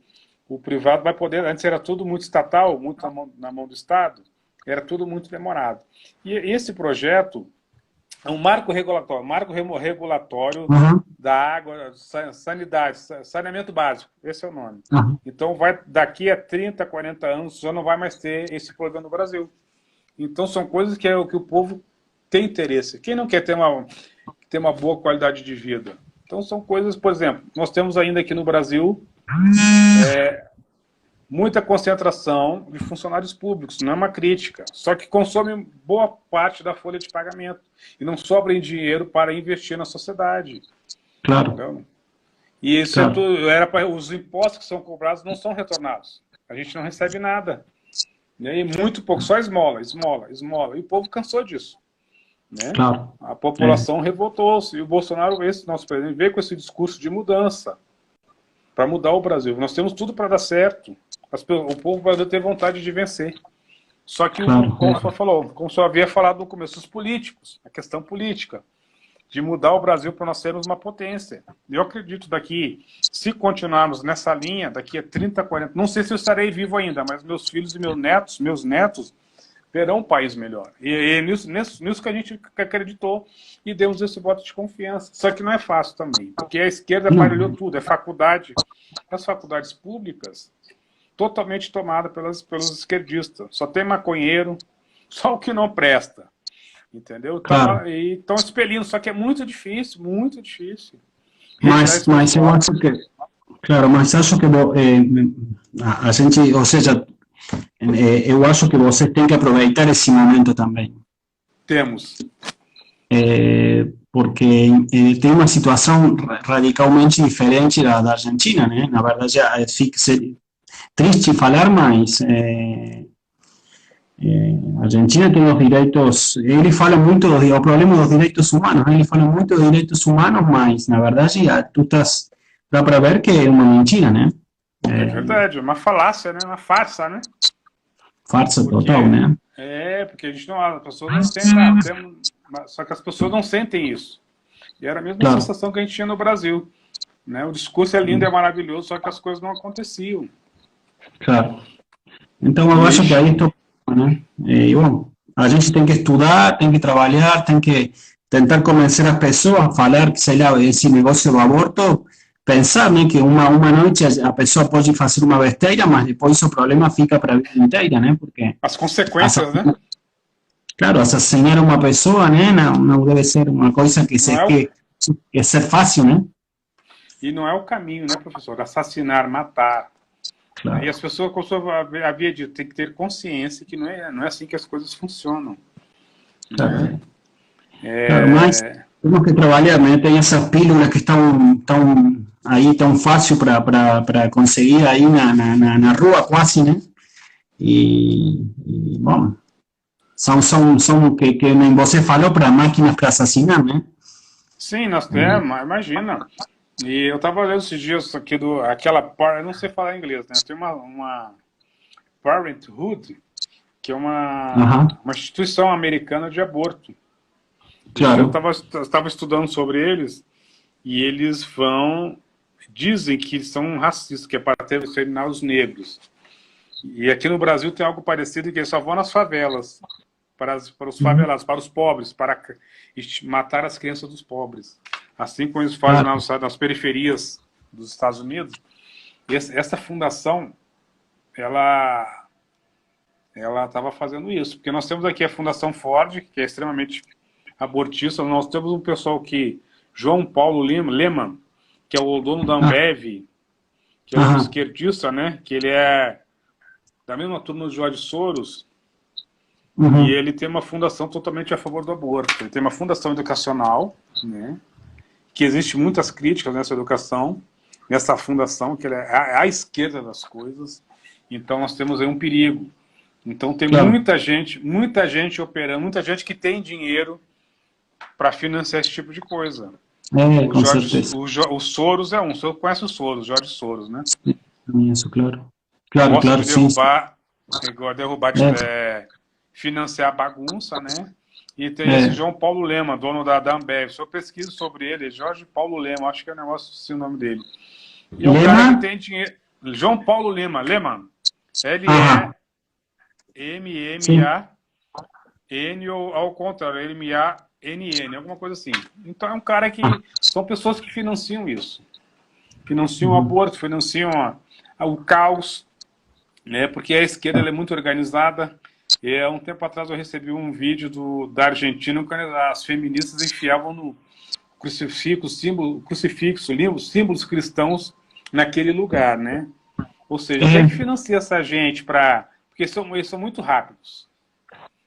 Speaker 1: O privado vai poder... Antes era tudo muito estatal, muito na mão do Estado, era tudo muito demorado. E esse projeto... É um marco regulatório da água, sanidade, saneamento básico, esse é o nome. Então, daqui a 30, 40 anos, já não vai mais ter esse problema no Brasil. Então, são coisas que o povo tem interesse. Quem não quer ter uma boa qualidade de vida? Então, são coisas, por exemplo, nós temos ainda aqui no Brasil muita concentração de funcionários públicos, não é uma crítica, só que consomem boa parte da folha de pagamento e não sobra dinheiro para investir na sociedade. Entendeu? E isso os impostos que são cobrados não são retornados. A gente não recebe nada. né? E muito pouco, só esmola, esmola, esmola. E o povo cansou disso. Né?
Speaker 2: Claro.
Speaker 1: A população revoltou-se. E o Bolsonaro, esse nosso presidente, veio com esse discurso de mudança para mudar o Brasil. Nós temos tudo para dar certo. O povo brasileiro tem vontade de vencer. Só que,
Speaker 2: Claro.
Speaker 1: como o senhor falou, como o senhor havia falado no começo, os políticos, a questão política, de mudar o Brasil para nós sermos uma potência. Eu acredito daqui, se continuarmos nessa linha, daqui a 30, 40, não sei se eu estarei vivo ainda, mas meus filhos e meus netos verão um país melhor. E nisso que a gente acreditou e demos esse voto de confiança. Só que não é fácil também, porque a esquerda aparelhou tudo, as faculdades públicas, totalmente tomadas pelos esquerdistas. Só tem maconheiro, só o que não presta. Entendeu?
Speaker 2: Claro.
Speaker 1: E estão expelindo, só que é muito difícil, muito difícil.
Speaker 2: Mas eu acho que, claro, mas acho que a gente, ou seja, eu acho que você tem que aproveitar esse momento também.
Speaker 1: Temos.
Speaker 2: Porque tem uma situação radicalmente diferente da Argentina, né? Na verdade, é triste falar, mas a Argentina tem os direitos, ele fala muito o problema dos direitos humanos, ele fala muito dos direitos humanos, mas na verdade dá para ver que é uma mentira, né?
Speaker 1: É verdade, uma falácia, né? Uma farsa, né?
Speaker 2: Farsa total, né?
Speaker 1: Porque a gente não, as pessoas não sentem, só que as pessoas não sentem isso. E era a mesma sensação que a gente tinha no Brasil, né? O discurso é lindo, é maravilhoso, só que as coisas não aconteciam.
Speaker 2: Claro. Então eu acho que aí né? E, bom, a gente tem que estudar, tem que trabalhar, tem que tentar convencer as pessoas a falar, sei lá, esse negócio do aborto, pensar, né, que uma noite a pessoa pode fazer uma besteira, mas depois o problema fica para a vida inteira, né? Porque
Speaker 1: as consequências, né?
Speaker 2: Claro, assassinar uma pessoa, né, não deve ser uma coisa que é ser fácil, né?
Speaker 1: E não é o caminho, né, professor? Assassinar, matar. Claro. E as pessoas, como o senhor havia dito, tem que ter consciência que não é assim que as coisas funcionam.
Speaker 2: Claro. Né? Claro, mas temos que trabalhar, né? Tem essas pílulas que estão aí tão fácil para conseguir aí na rua quase, né? E bom, são que nem você falou, para máquinas para assassinar, né?
Speaker 1: Sim, nós temos, imagina. E eu estava lendo esses dias aqui eu não sei falar inglês, né? Tem uma Parenthood, que é uma instituição americana de aborto.
Speaker 2: Claro.
Speaker 1: Eu estava estudando sobre eles, e eles dizem que eles são racistas, que é para exterminar os negros. E aqui no Brasil tem algo parecido, que eles só vão nas favelas, para os favelados, para os pobres, para matar as crianças dos pobres. Assim como eles fazem nas periferias dos Estados Unidos. E essa fundação, ela estava fazendo isso. Porque nós temos aqui a Fundação Ford, que é extremamente abortista. Nós temos um pessoal que, João Paulo Lemann, que é o dono da Ambev, que é um esquerdista, né? Que ele é da mesma turma do George Soros. E ele tem uma fundação totalmente a favor do aborto. Ele tem uma fundação educacional, né? Que existe muitas críticas nessa educação, nessa fundação, que ela é à esquerda das coisas. Então nós temos aí um perigo. Então tem muita gente operando, muita gente que tem dinheiro para financiar esse tipo de coisa. O Soros é um. O senhor conhece o Soros, Jorge Soros, né?
Speaker 2: Isso, claro. Claro,
Speaker 1: derrubar, financiar a bagunça, né? E tem esse João Paulo Lemann, dono da Ambev. Se eu pesquiso sobre ele, Jorge Paulo Lemann, acho que é um negócio assim o nome dele. E é um cara que tem dinheiro. João Paulo Lemann. L-E-M-M-A-N ou ao contrário, M-A-N-N, alguma coisa assim. Então é um cara que... São pessoas que financiam isso. Financiam o aborto, financiam o caos, né? Porque a esquerda ela é muito organizada. E há um tempo atrás eu recebi um vídeo da Argentina que as feministas enfiavam no crucifixo, símbolos cristãos naquele lugar, né? Ou seja, quem é que financia essa gente para... Porque eles são muito rápidos.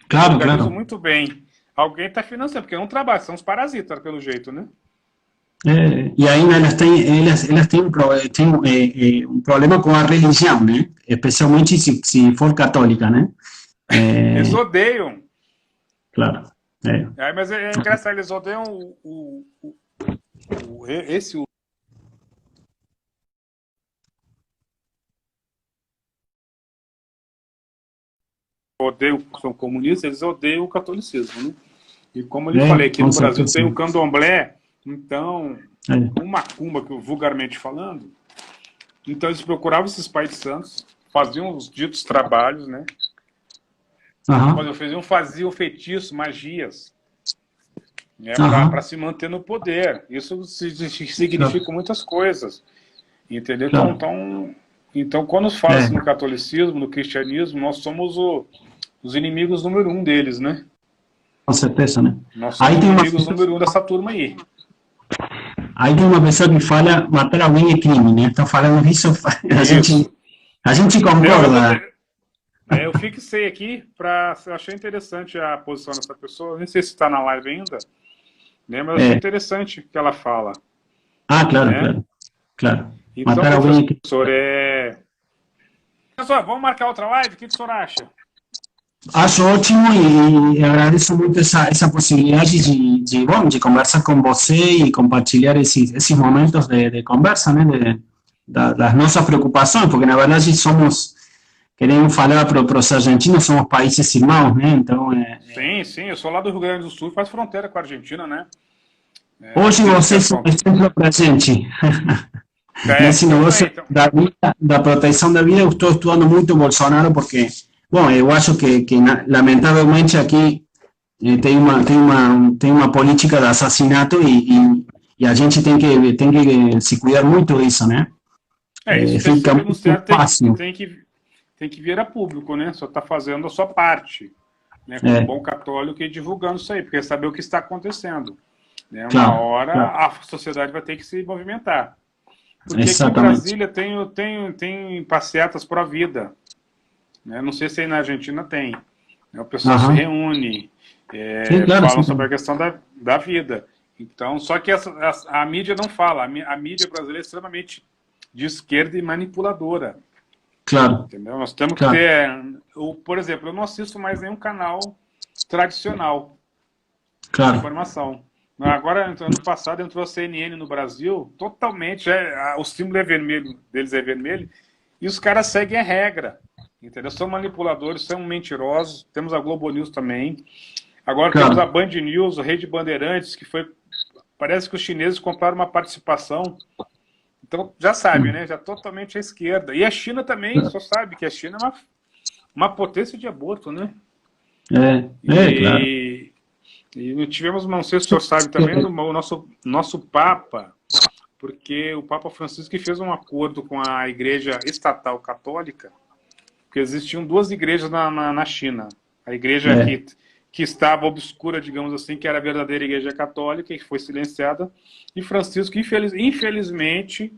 Speaker 2: Claro,
Speaker 1: organizam muito bem. Alguém está financiando, porque não trabalha, são os parasitas, pelo jeito, né?
Speaker 2: E ainda elas têm um problema com a religião, né? Especialmente se for católica, né?
Speaker 1: Eles
Speaker 2: É,
Speaker 1: odeiam.
Speaker 2: claro. É.
Speaker 1: Mas é engraçado, eles odeiam esse odeiam, são comunistas, eles odeiam o catolicismo, né? E como eu lhe falei, aqui
Speaker 2: Com
Speaker 1: no Brasil
Speaker 2: certeza.
Speaker 1: tem o candomblé, então,
Speaker 2: É.
Speaker 1: o macumba, que vulgarmente falando, então eles procuravam esses pais de santos, faziam os ditos trabalhos, né?
Speaker 2: Aham,
Speaker 1: Faziam feitiço, magias, né? Para
Speaker 2: aham,
Speaker 1: se manter no poder. Isso
Speaker 2: claro,
Speaker 1: significa muitas coisas, entendeu?
Speaker 2: claro.
Speaker 1: Então, quando fala-se
Speaker 2: É,
Speaker 1: no catolicismo, no cristianismo, nós somos os inimigos número um deles, né?
Speaker 2: com certeza, né?
Speaker 1: Nós
Speaker 2: Aí
Speaker 1: somos
Speaker 2: tem uma,
Speaker 1: inimigos número um dessa turma aí.
Speaker 2: aí tem uma pessoa que fala matar alguém é crime, né? Está falando isso,
Speaker 1: Isso.
Speaker 2: a gente
Speaker 1: Eu
Speaker 2: concorda.
Speaker 1: botei, eu fixei aqui eu achei interessante a posição dessa pessoa. Nem sei se está na live ainda, né? Mas eu achei
Speaker 2: É,
Speaker 1: interessante o que ela fala,
Speaker 2: claro,
Speaker 1: né?
Speaker 2: claro, claro.
Speaker 1: Então,
Speaker 2: Matar alguém é crime.
Speaker 1: professor, Pessoal, vamos marcar outra live? O que o senhor acha?
Speaker 2: Acho ótimo e agradeço muito essa possibilidade bom, de conversar com você e compartilhar esses momentos de conversa, né? Das nossas preocupações, porque na verdade queremos falar para os argentinos, somos países irmãos, né? Então,
Speaker 1: Sim, sim, eu sou lá do Rio Grande do Sul, faz fronteira com a Argentina, né?
Speaker 2: hoje
Speaker 1: Temos que
Speaker 2: vocês são um exemplo para a gente. Nesse
Speaker 1: estamos aí,
Speaker 2: negócio
Speaker 1: então.
Speaker 2: da vida, da proteção da vida, eu estou estudando muito o Bolsonaro porque, bom, eu acho que lamentavelmente aqui tem uma política de assassinato e a gente tem que se cuidar muito disso, né?
Speaker 1: Isso ter
Speaker 2: Fica
Speaker 1: sido
Speaker 2: muito
Speaker 1: denunciado
Speaker 2: fácil.
Speaker 1: tem que vir a público, né? Só está fazendo a sua parte, né? Como
Speaker 2: É,
Speaker 1: bom católico e divulgando isso aí, porque saber o que está acontecendo. Né? Uma
Speaker 2: claro, claro,
Speaker 1: hora a sociedade vai ter que se movimentar. Porque aqui em
Speaker 2: exatamente.
Speaker 1: Brasília tem passeatas pró-vida. Né? Não sei se aí na Argentina tem. Né? O pessoal se
Speaker 2: Aham.
Speaker 1: reúne,
Speaker 2: Sim, claro,
Speaker 1: falam
Speaker 2: sim.
Speaker 1: sobre a questão da vida. Então, só que a mídia não fala. A mídia brasileira é extremamente de esquerda e manipuladora.
Speaker 2: Claro,
Speaker 1: Entendeu? Nós temos que
Speaker 2: claro.
Speaker 1: ter... por exemplo, eu não assisto mais nenhum canal tradicional de
Speaker 2: Claro,
Speaker 1: informação. Agora, ano passado, entrou a CNN no Brasil, totalmente, o símbolo é vermelho, deles é vermelho, e os caras seguem a regra, entendeu? São manipuladores, são mentirosos, temos a Globo News também, agora temos a
Speaker 2: claro,
Speaker 1: Band News, a Rede Bandeirantes, parece que os chineses compraram uma participação, então já sabe, né, já totalmente à esquerda, e a China também, só sabe que a China é uma potência de aborto, né?
Speaker 2: claro.
Speaker 1: E tivemos, não sei se o senhor sabe também, o nosso Papa, porque o Papa Francisco que fez um acordo com a Igreja Estatal Católica, porque existiam duas igrejas na China. A igreja
Speaker 2: É,
Speaker 1: que estava obscura, digamos assim, que era a verdadeira Igreja Católica, e que foi silenciada, e Francisco, infelizmente,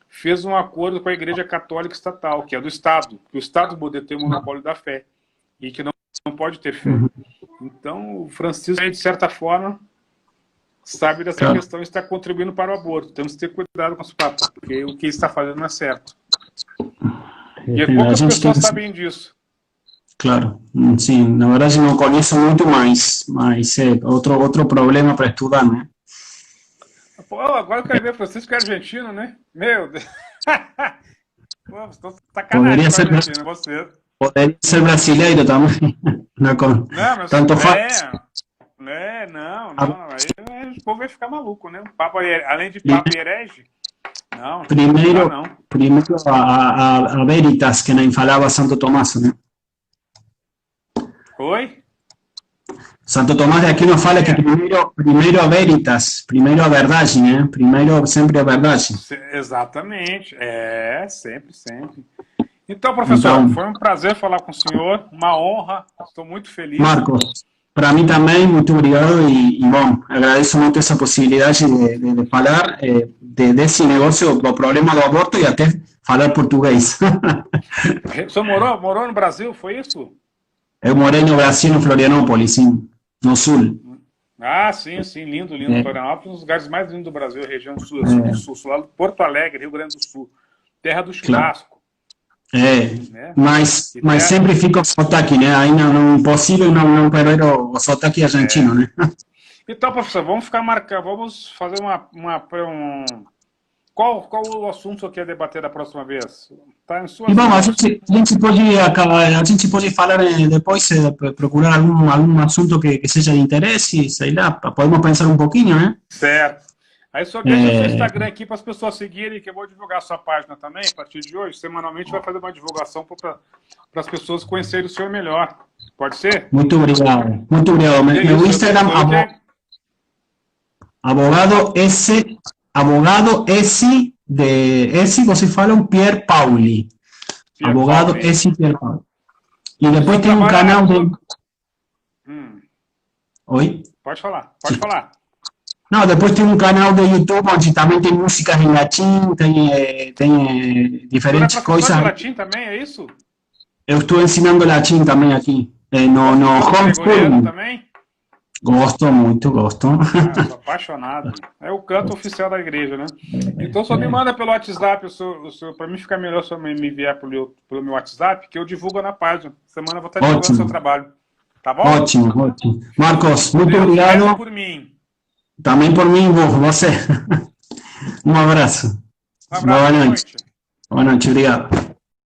Speaker 1: fez um acordo com a Igreja Católica Estatal, que é do Estado, que o Estado poder ter o monopólio da fé, e que não pode ter fé.
Speaker 2: uhum,
Speaker 1: Então, o Francisco, de certa forma, sabe dessa
Speaker 2: claro.
Speaker 1: questão e está contribuindo para o aborto. Temos que ter cuidado com os papos, porque o que ele está fazendo não é certo. E
Speaker 2: A
Speaker 1: poucas
Speaker 2: gente tem
Speaker 1: pessoas
Speaker 2: que,
Speaker 1: sabem disso.
Speaker 2: claro, sim, na verdade não conheço muito mais, mas é outro problema para estudar, né?
Speaker 1: Pô, agora eu quero ver Francisco é argentino, né? Meu Deus. Pô, estou sacanagem
Speaker 2: Poderia
Speaker 1: com a
Speaker 2: ser,
Speaker 1: Argentina, você.
Speaker 2: poderia ser brasileiro também, não,
Speaker 1: Não, mas
Speaker 2: tanto faz.
Speaker 1: não. Aí o povo vai ficar maluco, né? Papa, além de Papa e herege, não dá
Speaker 2: Primeiro,
Speaker 1: não.
Speaker 2: primeiro a Veritas, que nem falava Santo Tomás, né?
Speaker 1: Oi?
Speaker 2: Santo Tomás de Aquino fala que
Speaker 1: É,
Speaker 2: primeiro a Veritas, primeiro a verdade, né? Primeiro sempre a verdade.
Speaker 1: exatamente. Sempre, sempre. Então, professor,
Speaker 2: Então,
Speaker 1: foi um prazer falar com o senhor, uma honra, estou muito feliz.
Speaker 2: Marcos, para mim também, muito obrigado bom, agradeço muito essa possibilidade de falar desse negócio, do problema do aborto e até falar português.
Speaker 1: O senhor morou no Brasil, foi isso?
Speaker 2: Eu morei no Brasil, em Florianópolis, sim, no sul.
Speaker 1: Ah, sim, sim, lindo, lindo.
Speaker 2: É,
Speaker 1: Florianópolis é um dos lugares mais lindos do Brasil, região sul, sul do sul, sul lá do Porto Alegre, Rio Grande do Sul. Terra do
Speaker 2: claro.
Speaker 1: churrasco,
Speaker 2: É,
Speaker 1: né? E
Speaker 2: mas
Speaker 1: terra,
Speaker 2: sempre fica o sotaque, né? Aí não, impossível não perder o sotaque argentino, né?
Speaker 1: Então, professor, vamos ficar marcando, vamos fazer qual o assunto que eu quero debater da próxima vez? Está em
Speaker 2: E
Speaker 1: suas
Speaker 2: bom,
Speaker 1: mãos.
Speaker 2: a gente pode falar depois, procurar algum assunto que seja de interesse, sei lá, podemos pensar um pouquinho, né?
Speaker 1: Certo. Aí só deixa o seu
Speaker 2: É,
Speaker 1: Instagram aqui para as pessoas seguirem, que eu vou divulgar a sua página também, a partir de hoje. Semanalmente vai fazer uma divulgação para as pessoas conhecerem o senhor melhor. Pode ser?
Speaker 2: muito obrigado, muito obrigado.
Speaker 1: E é
Speaker 2: Meu
Speaker 1: isso, eu
Speaker 2: Instagram,
Speaker 1: sou eu que...
Speaker 2: abogado S, abogado S de S, você fala um Pier Pauli.
Speaker 1: Pierre
Speaker 2: Abogado
Speaker 1: Pauli.
Speaker 2: S. Pier Pauli. E
Speaker 1: O
Speaker 2: depois
Speaker 1: senhor
Speaker 2: tem um
Speaker 1: trabalha...
Speaker 2: canal de...
Speaker 1: Hum,
Speaker 2: Oi?
Speaker 1: pode falar, pode falar.
Speaker 2: Não, depois tem um canal de YouTube onde também tem músicas em latim, tem
Speaker 1: O senhor é
Speaker 2: diferentes
Speaker 1: professor
Speaker 2: coisas.
Speaker 1: de latim também, é isso?
Speaker 2: Eu estou ensinando latim também aqui, no
Speaker 1: Professor de gregoriano
Speaker 2: homeschooling.
Speaker 1: também?
Speaker 2: Gosto muito, gosto.
Speaker 1: Ah, sou apaixonado. É o canto oficial da igreja, né? Então só me manda pelo WhatsApp, para mim ficar melhor se eu me enviar pelo meu WhatsApp, que eu divulgo na página. Semana eu vou estar divulgando seu
Speaker 2: Ótimo,
Speaker 1: trabalho. Tá bom?
Speaker 2: ótimo, ótimo. Marcos, muito
Speaker 1: Deus reze
Speaker 2: obrigado.
Speaker 1: por mim.
Speaker 2: Também por mim, você. Um abraço.
Speaker 1: Um abraço,
Speaker 2: Boa
Speaker 1: boa
Speaker 2: noite.
Speaker 1: noite.
Speaker 2: Boa noite, obrigado.